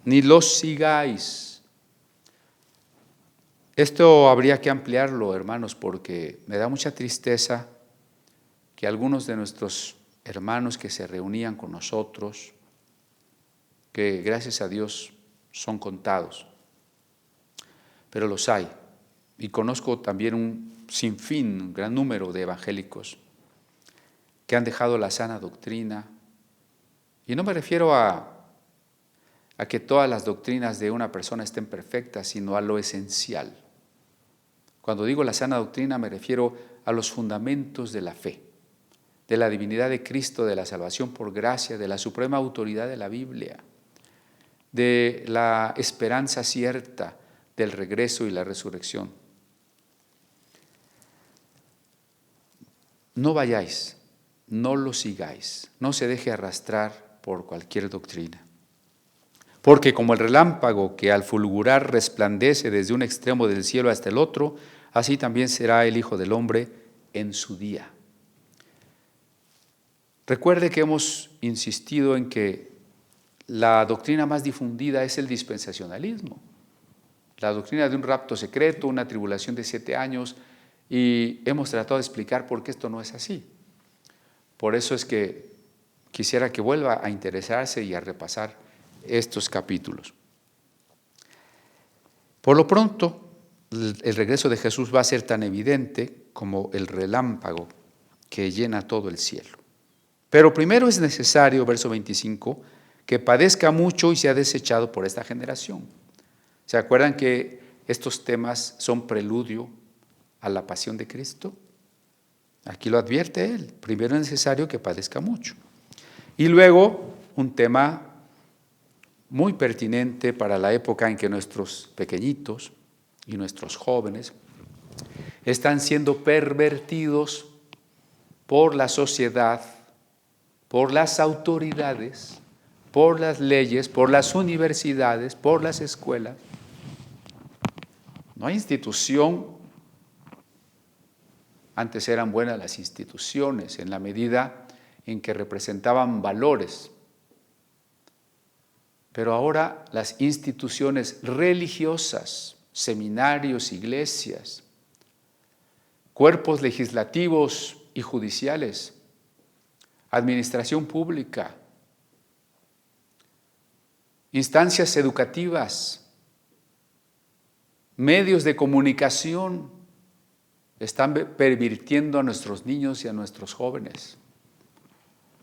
ni los sigáis. Esto habría que ampliarlo, hermanos, porque me da mucha tristeza que algunos de nuestros hermanos que se reunían con nosotros, que gracias a Dios son contados, pero los hay. Y conozco también un sinfín, un gran número de evangélicos que han dejado la sana doctrina. Y no me refiero a que todas las doctrinas de una persona estén perfectas, sino a lo esencial. Cuando digo la sana doctrina me refiero a los fundamentos de la fe, de la divinidad de Cristo, de la salvación por gracia, de la suprema autoridad de la Biblia, de la esperanza cierta del regreso y la resurrección. No vayáis, no lo sigáis, no se deje arrastrar por cualquier doctrina. Porque como el relámpago que al fulgurar resplandece desde un extremo del cielo hasta el otro, así también será el Hijo del Hombre en su día. Recuerde que hemos insistido en que la doctrina más difundida es el dispensacionalismo. La doctrina de un rapto secreto, una tribulación de 7 años, y hemos tratado de explicar por qué esto no es así. Por eso es que quisiera que vuelva a interesarse y a repasar estos capítulos. Por lo pronto, el regreso de Jesús va a ser tan evidente como el relámpago que llena todo el cielo. Pero primero es necesario, verso 25, que padezca mucho y sea desechado por esta generación. ¿Se acuerdan que estos temas son preludio a la pasión de Cristo? Aquí lo advierte él. Primero es necesario que padezca mucho. Y luego un tema muy pertinente para la época en que nuestros pequeñitos y nuestros jóvenes están siendo pervertidos por la sociedad, por las autoridades, por las leyes, por las universidades, por las escuelas. No hay institución, antes eran buenas las instituciones en la medida en que representaban valores, pero ahora las instituciones religiosas, seminarios, iglesias, cuerpos legislativos y judiciales, administración pública, instancias educativas, medios de comunicación están pervirtiendo a nuestros niños y a nuestros jóvenes.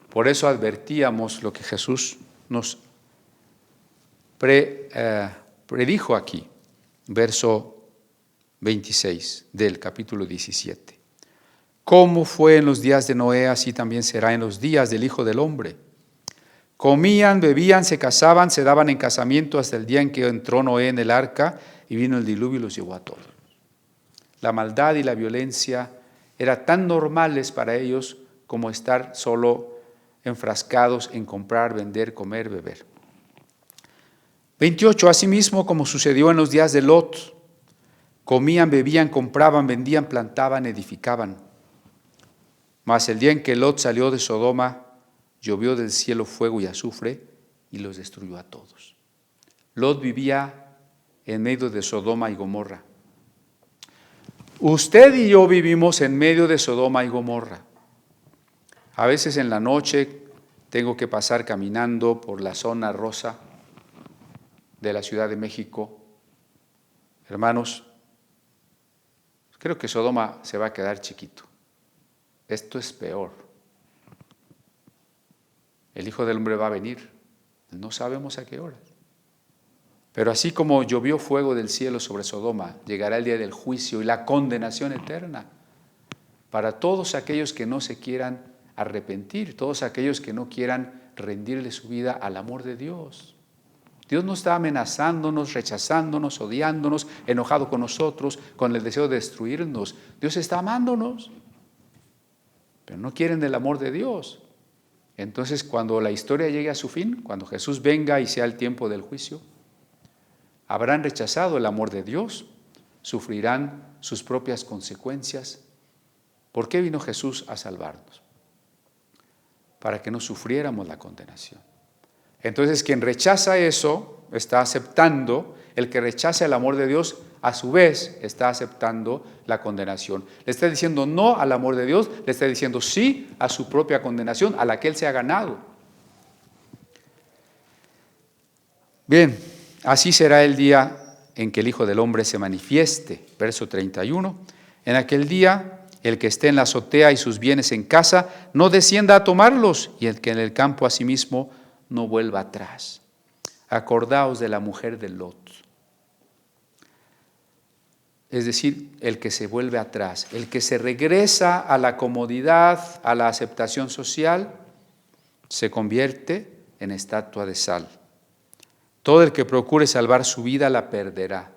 Por eso advertíamos lo que Jesús nos predijo aquí, verso 26 del capítulo 17. Como fue en los días de Noé, así también será en los días del Hijo del Hombre. Comían, bebían, se casaban, se daban en casamiento hasta el día en que entró Noé en el arca y vino el diluvio y los llevó a todos. La maldad y la violencia eran tan normales para ellos como estar solo enfrascados en comprar, vender, comer, beber. 28. Asimismo, como sucedió en los días de Lot, comían, bebían, compraban, vendían, plantaban, edificaban. Mas el día en que Lot salió de Sodoma, llovió del cielo fuego y azufre y los destruyó a todos. Lot vivía en medio de Sodoma y Gomorra. Usted y yo vivimos en medio de Sodoma y Gomorra. A veces en la noche tengo que pasar caminando por la zona rosa de la Ciudad de México. Hermanos, creo que Sodoma se va a quedar chiquito. Esto es peor. El Hijo del Hombre va a venir. No sabemos a qué hora. Pero así como llovió fuego del cielo sobre Sodoma, llegará el día del juicio y la condenación eterna para todos aquellos que no se quieran arrepentir, todos aquellos que no quieran rendirle su vida al amor de Dios. Dios no está amenazándonos, rechazándonos, odiándonos, enojado con nosotros, con el deseo de destruirnos. Dios está amándonos, pero no quieren el amor de Dios. Entonces, cuando la historia llegue a su fin, cuando Jesús venga y sea el tiempo del juicio, habrán rechazado el amor de Dios, sufrirán sus propias consecuencias. ¿Por qué vino Jesús a salvarnos? Para que no sufriéramos la condenación. Entonces, quien rechaza eso, está aceptando, el que rechaza el amor de Dios, a su vez está aceptando la condenación. Le está diciendo no al amor de Dios, le está diciendo sí a su propia condenación, a la que él se ha ganado. Bien, así será el día en que el Hijo del Hombre se manifieste. Verso 31. En aquel día, el que esté en la azotea y sus bienes en casa, no descienda a tomarlos, y el que en el campo asimismo no vuelva atrás. Acordaos de la mujer de Lot. Es decir, el que se vuelve atrás, el que se regresa a la comodidad, a la aceptación social, se convierte en estatua de sal. Todo el que procure salvar su vida la perderá.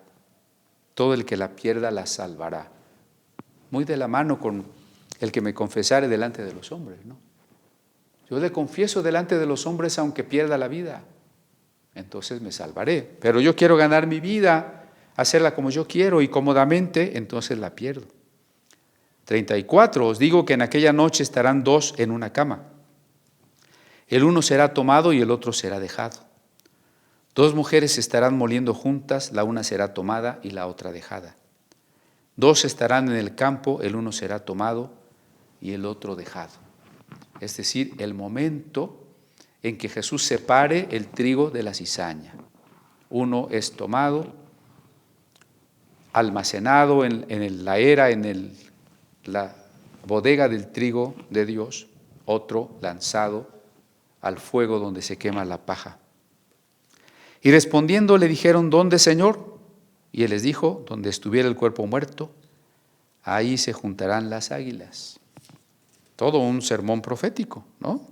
Todo el que la pierda la salvará. Muy de la mano con el que me confesare delante de los hombres, ¿no? Yo le confieso delante de los hombres aunque pierda la vida. Entonces me salvaré. Pero yo quiero ganar mi vida, hacerla como yo quiero y cómodamente, entonces la pierdo. 34. Os digo que en aquella noche estarán dos en una cama. El uno será tomado y el otro será dejado. 2 mujeres estarán moliendo juntas, la una será tomada y la otra dejada. 2 estarán en el campo, el uno será tomado y el otro dejado. Es decir, el momento en que Jesús separe el trigo de la cizaña. Uno es tomado, almacenado en la era, la bodega del trigo de Dios, otro lanzado al fuego donde se quema la paja. Y respondiendo le dijeron, ¿dónde, Señor? Y él les dijo, donde estuviera el cuerpo muerto, ahí se juntarán las águilas. Todo un sermón profético, ¿no?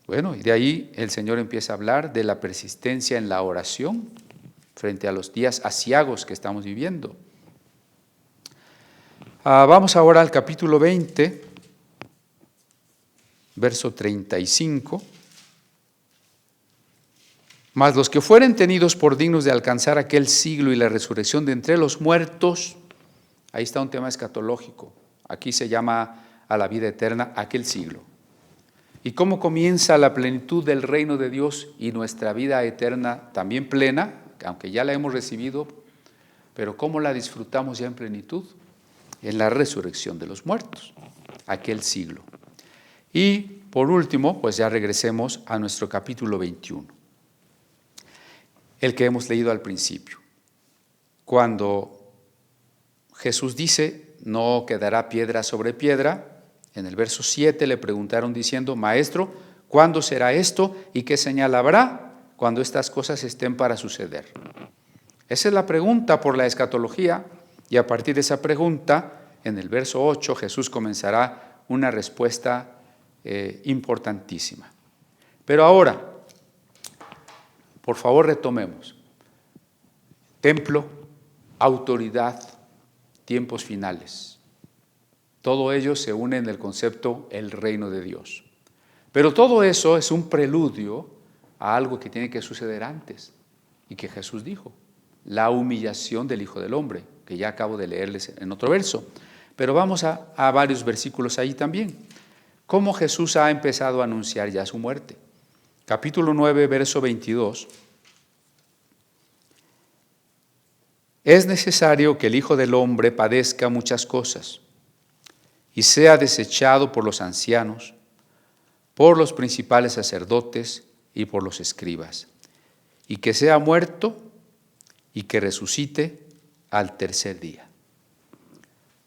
Bueno, y de ahí el Señor empieza a hablar de la persistencia en la oración frente a los días aciagos que estamos viviendo. Vamos ahora al capítulo 20, verso 35. Mas los que fueren tenidos por dignos de alcanzar aquel siglo y la resurrección de entre los muertos, ahí está un tema escatológico. Aquí se llama a la vida eterna aquel siglo. ¿Y cómo comienza la plenitud del reino de Dios y nuestra vida eterna también plena, aunque ya la hemos recibido, pero cómo la disfrutamos ya en plenitud? En la resurrección de los muertos, aquel siglo. Y por último, pues ya regresemos a nuestro capítulo 21, el que hemos leído al principio, cuando Jesús dice, no quedará piedra sobre piedra. En el verso 7 le preguntaron diciendo, Maestro, ¿cuándo será esto y qué señal habrá cuando estas cosas estén para suceder? Esa es la pregunta por la escatología, y a partir de esa pregunta, en el verso 8, Jesús comenzará una respuesta importantísima. Pero ahora, por favor, retomemos. Templo, autoridad, tiempos finales. Todo ello se une en el concepto el reino de Dios. Pero todo eso es un preludio a algo que tiene que suceder antes y que Jesús dijo, la humillación del Hijo del Hombre, que ya acabo de leerles en otro verso. Pero vamos a varios versículos ahí también. ¿Cómo Jesús ha empezado a anunciar ya su muerte? Capítulo 9, verso 22. Es necesario que el Hijo del Hombre padezca muchas cosas y sea desechado por los ancianos, por los principales sacerdotes y por los escribas, y que sea muerto y que resucite al tercer día.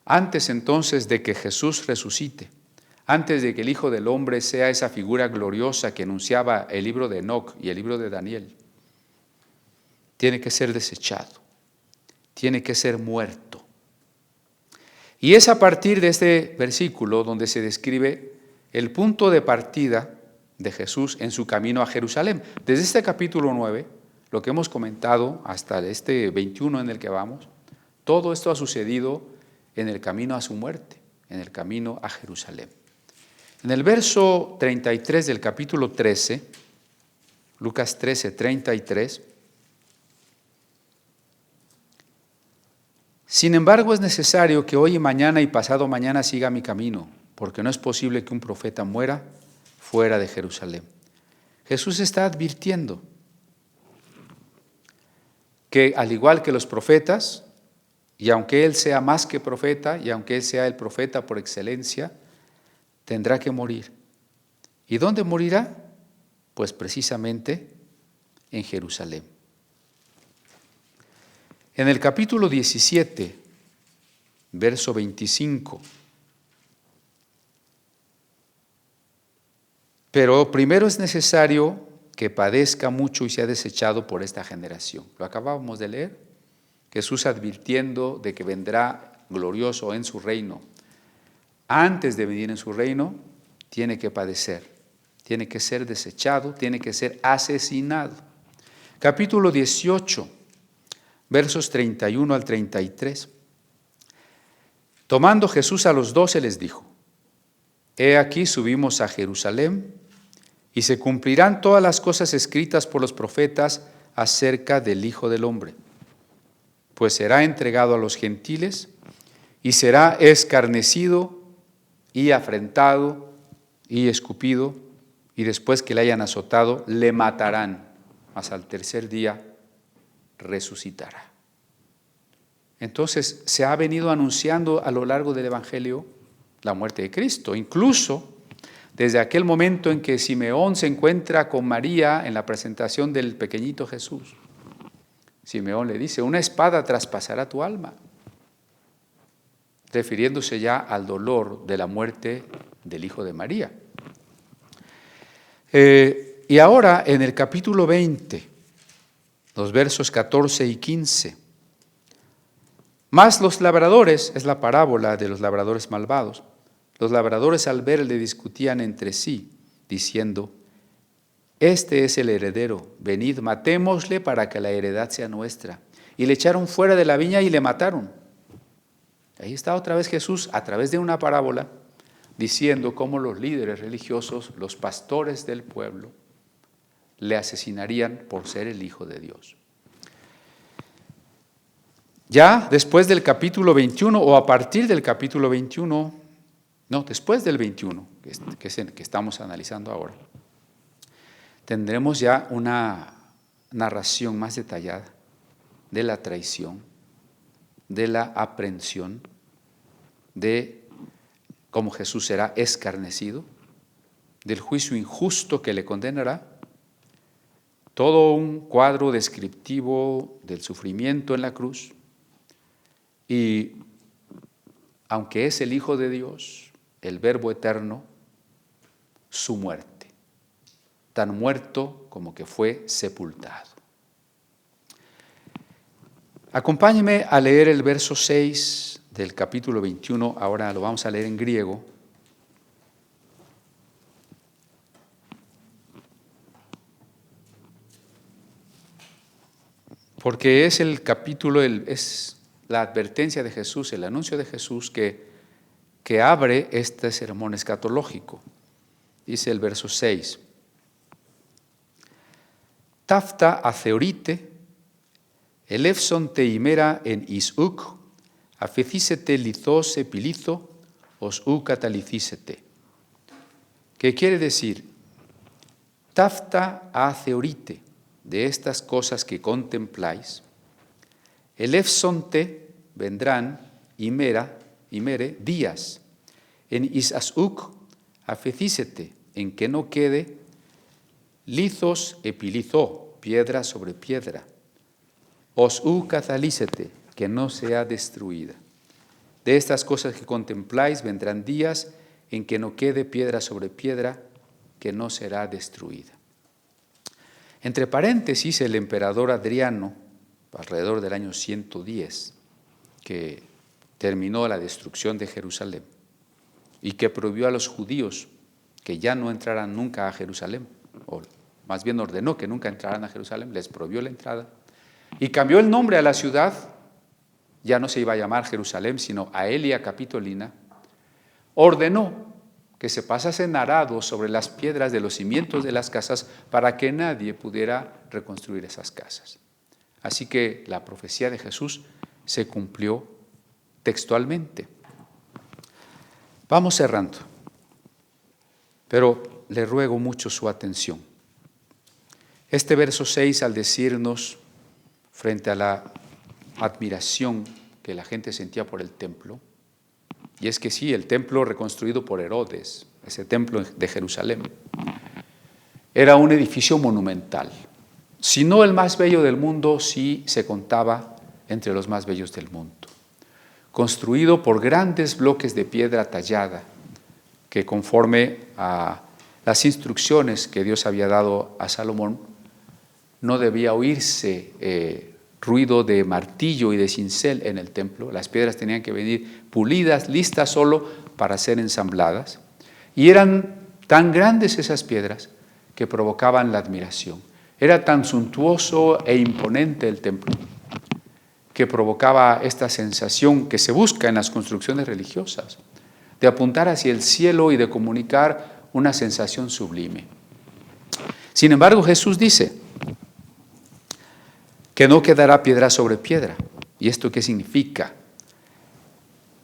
Antes entonces de que Jesús resucite, antes de que el Hijo del Hombre sea esa figura gloriosa que anunciaba el libro de Enoc y el libro de Daniel, tiene que ser desechado, tiene que ser muerto. Y es a partir de este versículo donde se describe el punto de partida de Jesús en su camino a Jerusalén. Desde este capítulo 9, lo que hemos comentado hasta este 21 en el que vamos, todo esto ha sucedido en el camino a su muerte, en el camino a Jerusalén. En el verso 33 del capítulo 13, Lucas 13, 33, sin embargo, es necesario que hoy y mañana y pasado mañana siga mi camino, porque no es posible que un profeta muera fuera de Jerusalén. Jesús está advirtiendo que al igual que los profetas, y aunque Él sea más que profeta, y aunque Él sea el profeta por excelencia, tendrá que morir. ¿Y dónde morirá? Pues precisamente en Jerusalén. En el capítulo 17, verso 25, pero primero es necesario que padezca mucho y sea desechado por esta generación. Lo acabábamos de leer, Jesús advirtiendo de que vendrá glorioso en su reino. Antes de venir en su reino, tiene que padecer, tiene que ser desechado, tiene que ser asesinado. Capítulo 18, versos 31 al 33. Tomando Jesús a los 12 les dijo, he aquí subimos a Jerusalén y se cumplirán todas las cosas escritas por los profetas acerca del Hijo del Hombre, pues será entregado a los gentiles y será escarnecido y afrentado y escupido, y después que le hayan azotado, le matarán. mas al tercer día resucitará. Entonces se ha venido anunciando a lo largo del Evangelio la muerte de Cristo. Incluso desde aquel momento en que Simeón se encuentra con María en la presentación del pequeñito Jesús, Simeón le dice: una espada traspasará tu alma, refiriéndose ya al dolor de la muerte del hijo de María. Y ahora en el capítulo 20, los versos 14 y 15. Mas los labradores, es la parábola de los labradores malvados, los labradores al verle discutían entre sí, diciendo: este es el heredero, venid, matémosle para que la heredad sea nuestra. Y le echaron fuera de la viña y le mataron. Ahí está otra vez Jesús, a través de una parábola, diciendo cómo los líderes religiosos, los pastores del pueblo, le asesinarían por ser el Hijo de Dios. Ya después del capítulo 21, o a partir del capítulo 21, no, después del 21, que es el que estamos analizando ahora, tendremos ya una narración más detallada de la traición, de la aprehensión, de cómo Jesús será escarnecido, del juicio injusto que le condenará, todo un cuadro descriptivo del sufrimiento en la cruz. Y aunque es el Hijo de Dios, el Verbo eterno, su muerte, tan muerto como que fue sepultado. Acompáñeme a leer el verso 6 del capítulo 21, ahora lo vamos a leer en griego. Porque es el capítulo, es la advertencia de Jesús, el anuncio de Jesús que abre este sermón escatológico. Dice el verso 6. Tafta atheorite, elefson te imera en isuk, afecísete lithos epilizo, os u catalicísete. ¿Qué quiere decir? Tafta atheorite, de estas cosas que contempláis, elefson te, vendrán, imere, días, en isasuk, afecísete, en que no quede, lithos epilizó, piedra sobre piedra, os u catalícete, que no sea destruida. De estas cosas que contempláis vendrán días en que no quede piedra sobre piedra, que no será destruida. Entre paréntesis, el emperador Adriano, alrededor del año 110, que terminó la destrucción de Jerusalén y que prohibió a los judíos que ya no entraran nunca a Jerusalén, o más bien ordenó que nunca entraran a Jerusalén, les prohibió la entrada, y cambió el nombre a la ciudad, ya no se iba a llamar Jerusalén, sino Aelia Capitolina, ordenó que se pasasen arados sobre las piedras de los cimientos de las casas para que nadie pudiera reconstruir esas casas. Así que la profecía de Jesús se cumplió textualmente. Vamos cerrando, pero le ruego mucho su atención. Este verso 6, al decirnos, frente a la admiración que la gente sentía por el templo, y es que sí, el templo reconstruido por Herodes, ese templo de Jerusalén, era un edificio monumental. Si no el más bello del mundo, sí se contaba entre los más bellos del mundo. Construido por grandes bloques de piedra tallada, que conforme a las instrucciones que Dios había dado a Salomón, no debía oírse ruido de martillo y de cincel en el templo. Las piedras tenían que venir pulidas, listas solo para ser ensambladas. Y eran tan grandes esas piedras que provocaban la admiración. Era tan suntuoso e imponente el templo que provocaba esta sensación que se busca en las construcciones religiosas, de apuntar hacia el cielo y de comunicar una sensación sublime. Sin embargo, Jesús dice que no quedará piedra sobre piedra. ¿Y esto qué significa?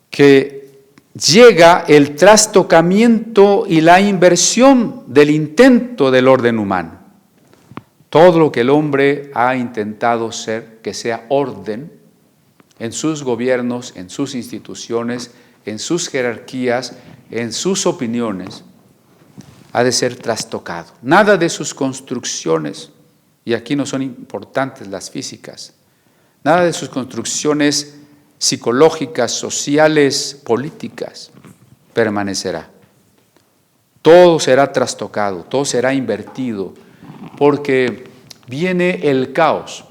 Que llega el trastocamiento y la inversión del intento del orden humano. Todo lo que el hombre ha intentado ser, que sea orden, en sus gobiernos, en sus instituciones, en sus jerarquías, en sus opiniones, ha de ser trastocado. Nada de sus construcciones, y aquí no son importantes las físicas, nada de sus construcciones psicológicas, sociales, políticas, permanecerá. Todo será trastocado, todo será invertido, porque viene el caos.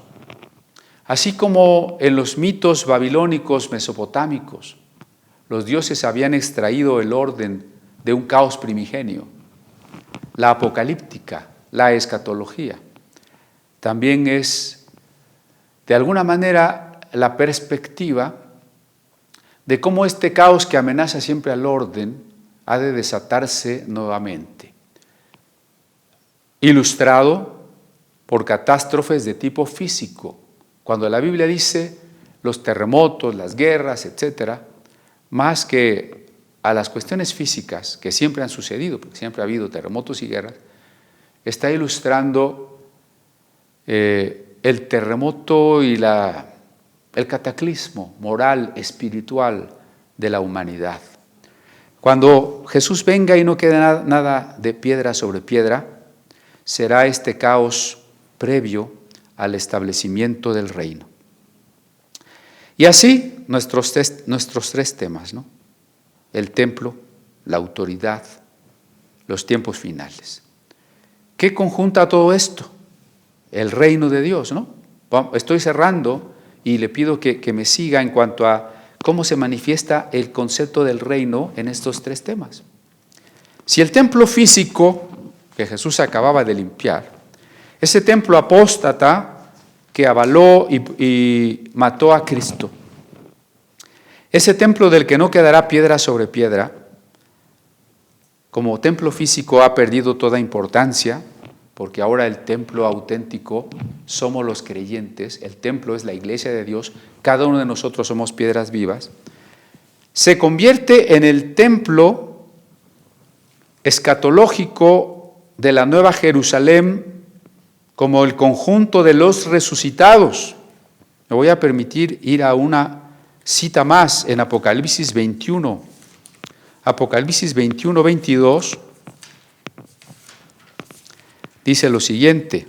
Así como en los mitos babilónicos mesopotámicos, los dioses habían extraído el orden de un caos primigenio, la apocalíptica, la escatología, también es, de alguna manera, la perspectiva de cómo este caos que amenaza siempre al orden ha de desatarse nuevamente, ilustrado por catástrofes de tipo físico. Cuando la Biblia dice los terremotos, las guerras, etcétera, más que a las cuestiones físicas que siempre han sucedido, porque siempre ha habido terremotos y guerras, está ilustrando el terremoto y el cataclismo moral, espiritual de la humanidad. Cuando Jesús venga y no quede nada de piedra sobre piedra, será este caos previo al establecimiento del reino. Y así nuestros tres temas, ¿no? El templo, la autoridad, los tiempos finales. ¿Qué conjunta todo esto? El reino de Dios, ¿no? Estoy cerrando y le pido que me siga en cuanto a cómo se manifiesta el concepto del reino en estos tres temas. Si el templo físico que Jesús acababa de limpiar, ese templo apóstata que avaló y mató a Cristo, ese templo del que no quedará piedra sobre piedra, como templo físico ha perdido toda importancia, porque ahora el templo auténtico somos los creyentes, el templo es la iglesia de Dios, cada uno de nosotros somos piedras vivas, se convierte en el templo escatológico de la Nueva Jerusalén como el conjunto de los resucitados. Me voy a permitir ir a una cita más en Apocalipsis 21. Apocalipsis 21, 22 dice lo siguiente,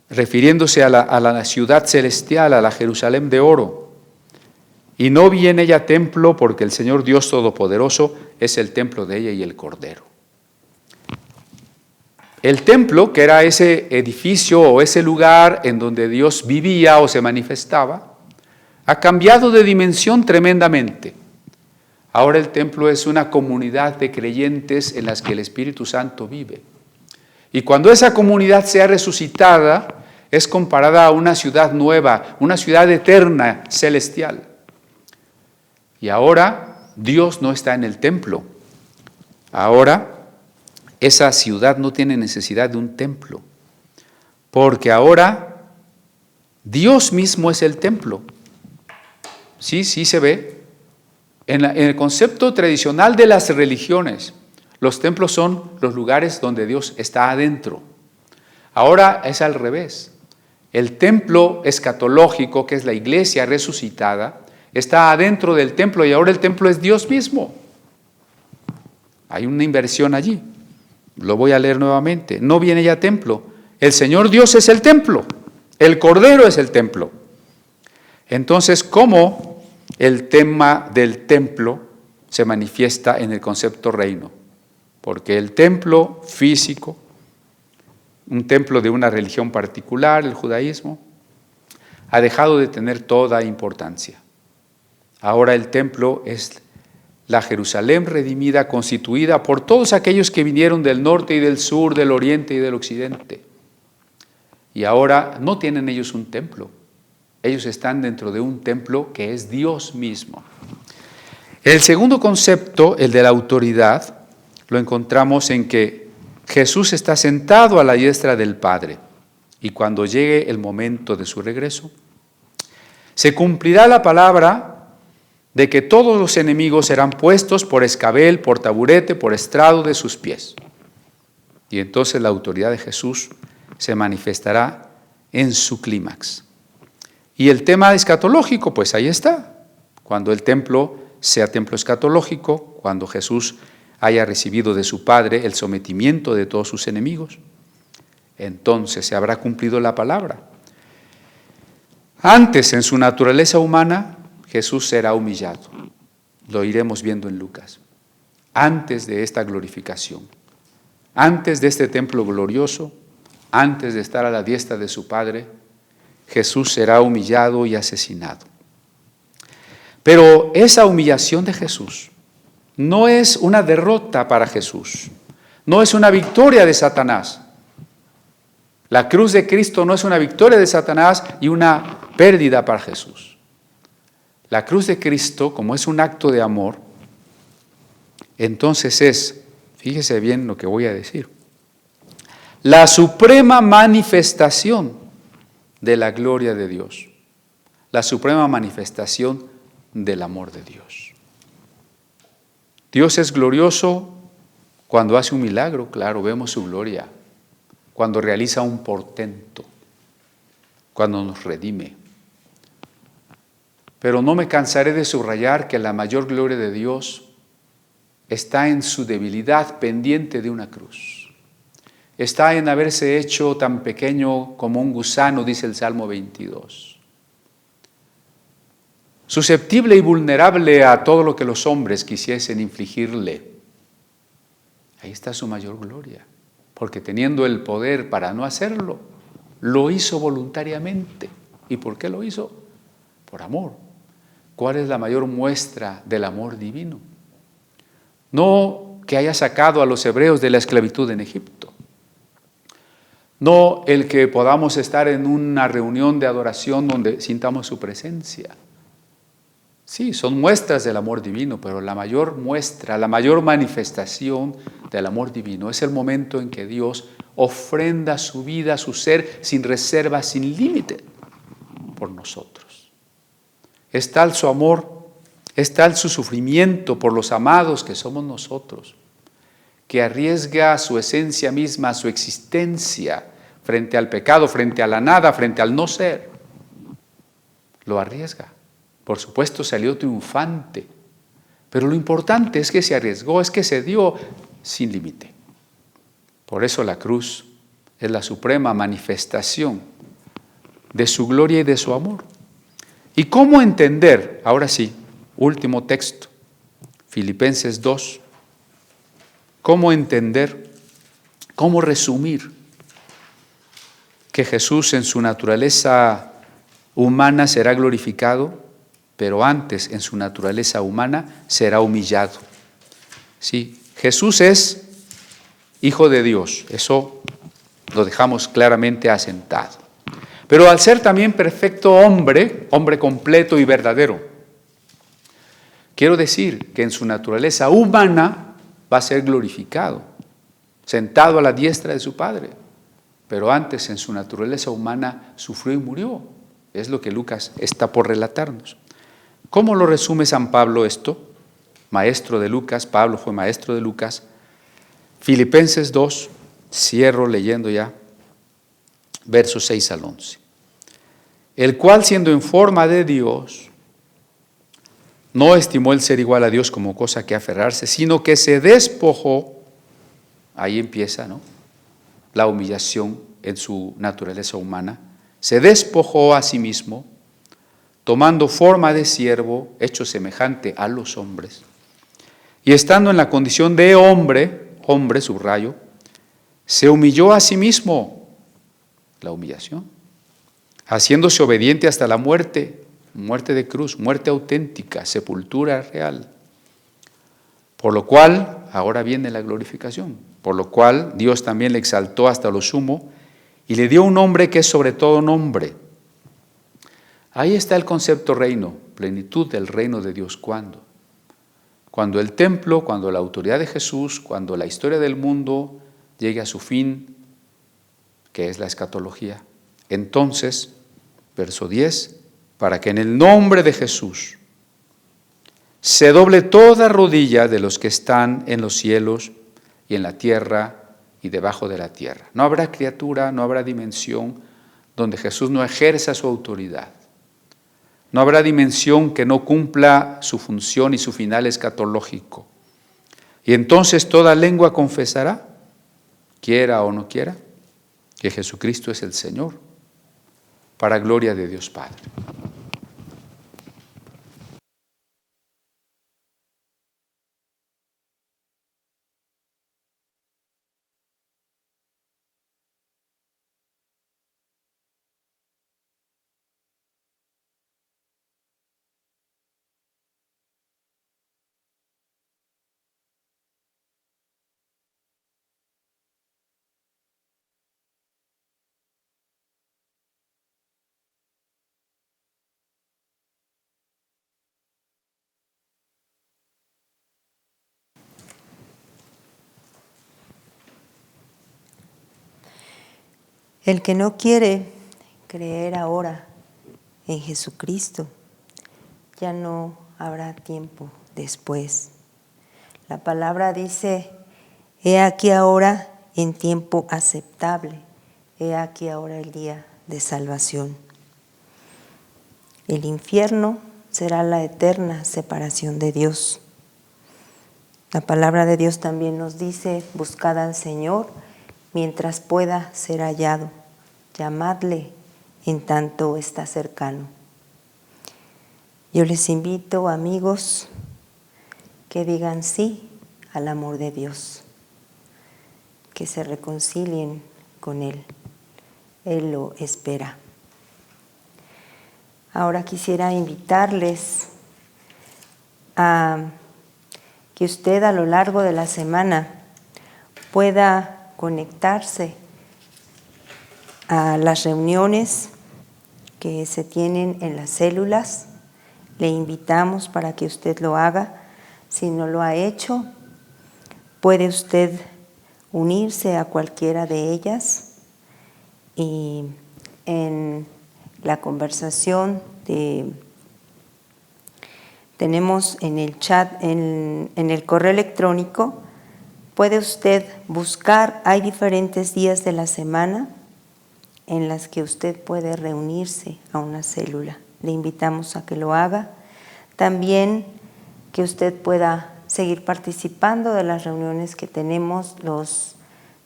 refiriéndose a la ciudad celestial, a la Jerusalén de oro. Y no vi en ella templo, porque el Señor Dios Todopoderoso es el templo de ella y el Cordero. El templo, que era ese edificio o ese lugar en donde Dios vivía o se manifestaba, ha cambiado de dimensión tremendamente. Ahora el templo es una comunidad de creyentes en las que el Espíritu Santo vive. Y cuando esa comunidad sea resucitada, es comparada a una ciudad nueva, una ciudad eterna, celestial. Y ahora Dios no está en el templo. Ahora esa ciudad no tiene necesidad de un templo, porque ahora Dios mismo es el templo. Sí se ve. En el concepto tradicional de las religiones, los templos son los lugares donde Dios está adentro. Ahora es al revés. El templo escatológico, que es la iglesia resucitada, está adentro del templo y ahora el templo es Dios mismo. Hay una inversión allí. Lo voy a leer nuevamente. No viene ya templo. El Señor Dios es el templo. El Cordero es el templo. Entonces, ¿cómo el tema del templo se manifiesta en el concepto reino? Porque el templo físico, un templo de una religión particular, el judaísmo, ha dejado de tener toda importancia. Ahora el templo es la Jerusalén redimida, constituida por todos aquellos que vinieron del norte y del sur, del oriente y del occidente. Y ahora no tienen ellos un templo. Ellos están dentro de un templo que es Dios mismo. El segundo concepto, el de la autoridad, lo encontramos en que Jesús está sentado a la diestra del Padre y cuando llegue el momento de su regreso, se cumplirá la palabra de que todos los enemigos serán puestos por escabel, por taburete, por estrado de sus pies. Y entonces la autoridad de Jesús se manifestará en su clímax. Y el tema escatológico, pues ahí está. Cuando el templo sea templo escatológico, cuando Jesús haya recibido de su Padre el sometimiento de todos sus enemigos, entonces se habrá cumplido la palabra. Antes, en su naturaleza humana, Jesús será humillado. Lo iremos viendo en Lucas. Antes de esta glorificación, antes de este templo glorioso, antes de estar a la diestra de su Padre, Jesús será humillado y asesinado. Pero esa humillación de Jesús no es una derrota para Jesús, no es una victoria de Satanás. La cruz de Cristo no es una victoria de Satanás y una pérdida para Jesús. La cruz de Cristo, como es un acto de amor, entonces es, fíjese bien lo que voy a decir, la suprema manifestación de la gloria de Dios, la suprema manifestación del amor de Dios. Dios es glorioso cuando hace un milagro, claro, vemos su gloria, cuando realiza un portento, cuando nos redime. Pero no me cansaré de subrayar que la mayor gloria de Dios está en su debilidad pendiente de una cruz. Está en haberse hecho tan pequeño como un gusano, dice el Salmo 22. Susceptible y vulnerable a todo lo que los hombres quisiesen infligirle. Ahí está su mayor gloria, porque teniendo el poder para no hacerlo, lo hizo voluntariamente. ¿Y por qué lo hizo? Por amor. ¿Cuál es la mayor muestra del amor divino? No que haya sacado a los hebreos de la esclavitud en Egipto. No el que podamos estar en una reunión de adoración donde sintamos su presencia. Sí, son muestras del amor divino, pero la mayor muestra, la mayor manifestación del amor divino es el momento en que Dios ofrenda su vida, su ser, sin reserva, sin límite, por nosotros. Es tal su amor, es tal su sufrimiento por los amados que somos nosotros, que arriesga su esencia misma, su existencia, frente al pecado, frente a la nada, frente al no ser. Lo arriesga. Por supuesto salió triunfante, pero lo importante es que se arriesgó, es que se dio sin límite. Por eso la cruz es la suprema manifestación de su gloria y de su amor. ¿Y cómo entender? Ahora sí, último texto, Filipenses 2. ¿Cómo entender? ¿Cómo resumir que Jesús en su naturaleza humana será glorificado, pero antes en su naturaleza humana será humillado? Sí, Jesús es Hijo de Dios, eso lo dejamos claramente asentado. Pero al ser también perfecto hombre, hombre completo y verdadero, quiero decir que en su naturaleza humana va a ser glorificado, sentado a la diestra de su Padre. Pero antes en su naturaleza humana sufrió y murió. Es lo que Lucas está por relatarnos. ¿Cómo lo resume San Pablo esto? Maestro de Lucas, Pablo fue maestro de Lucas. Filipenses 2, cierro leyendo ya, versos 6 al 11. El cual, siendo en forma de Dios, no estimó el ser igual a Dios como cosa que aferrarse, sino que se despojó. Ahí empieza, ¿no?, la humillación en su naturaleza humana. Se despojó a sí mismo, tomando forma de siervo, hecho semejante a los hombres. Y estando en la condición de hombre, subrayo, se humilló a sí mismo, la humillación, haciéndose obediente hasta la muerte, muerte de cruz, muerte auténtica, sepultura real. Por lo cual, ahora viene la glorificación, por lo cual Dios también le exaltó hasta lo sumo y le dio un nombre que es sobre todo nombre. Ahí está el concepto reino, plenitud del reino de Dios. ¿Cuándo? Cuando el templo, cuando la autoridad de Jesús, cuando la historia del mundo llegue a su fin, que es la escatología. Entonces, verso 10, para que en el nombre de Jesús se doble toda rodilla de los que están en los cielos y en la tierra y debajo de la tierra. No habrá criatura, no habrá dimensión donde Jesús no ejerza su autoridad. No habrá dimensión que no cumpla su función y su final escatológico. Y entonces toda lengua confesará, quiera o no quiera, que Jesucristo es el Señor, para gloria de Dios Padre. El que no quiere creer ahora en Jesucristo, ya no habrá tiempo después. La palabra dice, he aquí ahora en tiempo aceptable, he aquí ahora el día de salvación. El infierno será la eterna separación de Dios. La palabra de Dios también nos dice, buscad al Señor mientras pueda ser hallado, llamadle en tanto está cercano. Yo les invito, amigos, que digan sí al amor de Dios, que se reconcilien con Él. Él lo espera. Ahora quisiera invitarles a que usted a lo largo de la semana pueda conectarse a las reuniones que se tienen en las células. Le invitamos para que usted lo haga. Si no lo ha hecho, puede usted unirse a cualquiera de ellas y en la conversación tenemos en el chat, en el correo electrónico, puede usted buscar, hay diferentes días de la semana en las que usted puede reunirse a una célula. Le invitamos a que lo haga. También que usted pueda seguir participando de las reuniones que tenemos los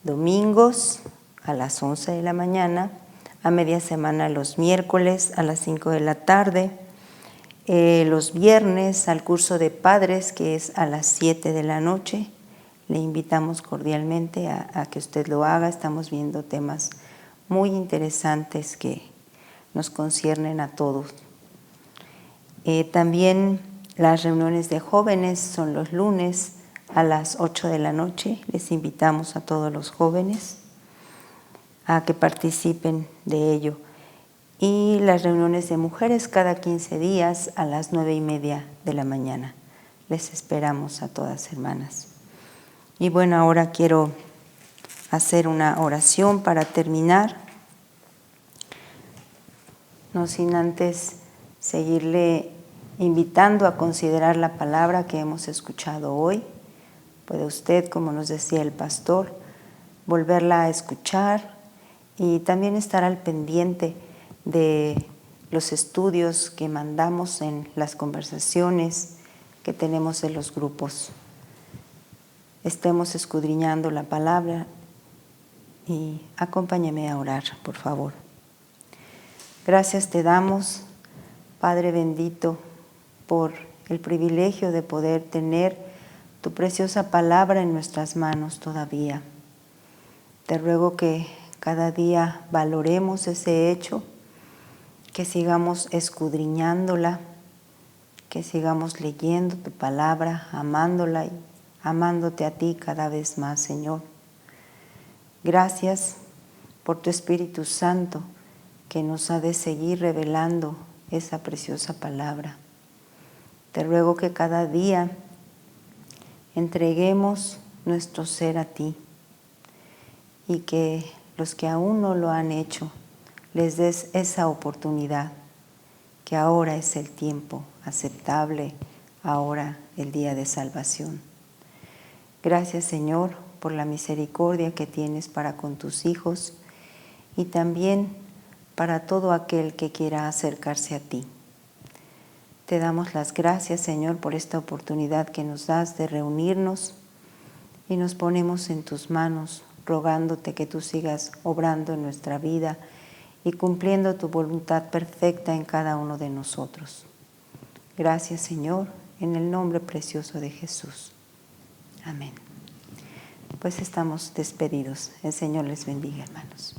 domingos a las 11 de la mañana, a media semana los miércoles a las 5 de la tarde, los viernes al curso de padres que es a las 7 de la noche. Le invitamos cordialmente a que usted lo haga. Estamos viendo temas muy interesantes que nos conciernen a todos. También las reuniones de jóvenes son los lunes a las 8 de la noche. Les invitamos a todos los jóvenes a que participen de ello. Y las reuniones de mujeres cada 15 días a las 9:30 de la mañana. Les esperamos a todas hermanas. Y bueno, ahora quiero hacer una oración para terminar, no sin antes seguirle invitando a considerar la palabra que hemos escuchado hoy. Puede usted, como nos decía el pastor, volverla a escuchar y también estar al pendiente de los estudios que mandamos en las conversaciones que tenemos en los grupos. Estemos escudriñando la palabra y acompáñeme a orar, por favor. Gracias te damos, Padre bendito, por el privilegio de poder tener tu preciosa palabra en nuestras manos todavía. Te ruego que cada día valoremos ese hecho, que sigamos escudriñándola, que sigamos leyendo tu palabra, amándola y amándote a ti cada vez más, Señor. Gracias por tu Espíritu Santo que nos ha de seguir revelando esa preciosa palabra. Te ruego que cada día entreguemos nuestro ser a ti y que los que aún no lo han hecho les des esa oportunidad, que ahora es el tiempo aceptable, ahora el día de salvación. Gracias, Señor, por la misericordia que tienes para con tus hijos y también para todo aquel que quiera acercarse a ti. Te damos las gracias, Señor, por esta oportunidad que nos das de reunirnos y nos ponemos en tus manos, rogándote que tú sigas obrando en nuestra vida y cumpliendo tu voluntad perfecta en cada uno de nosotros. Gracias, Señor, en el nombre precioso de Jesús. Amén. Pues estamos despedidos. El Señor les bendiga, hermanos.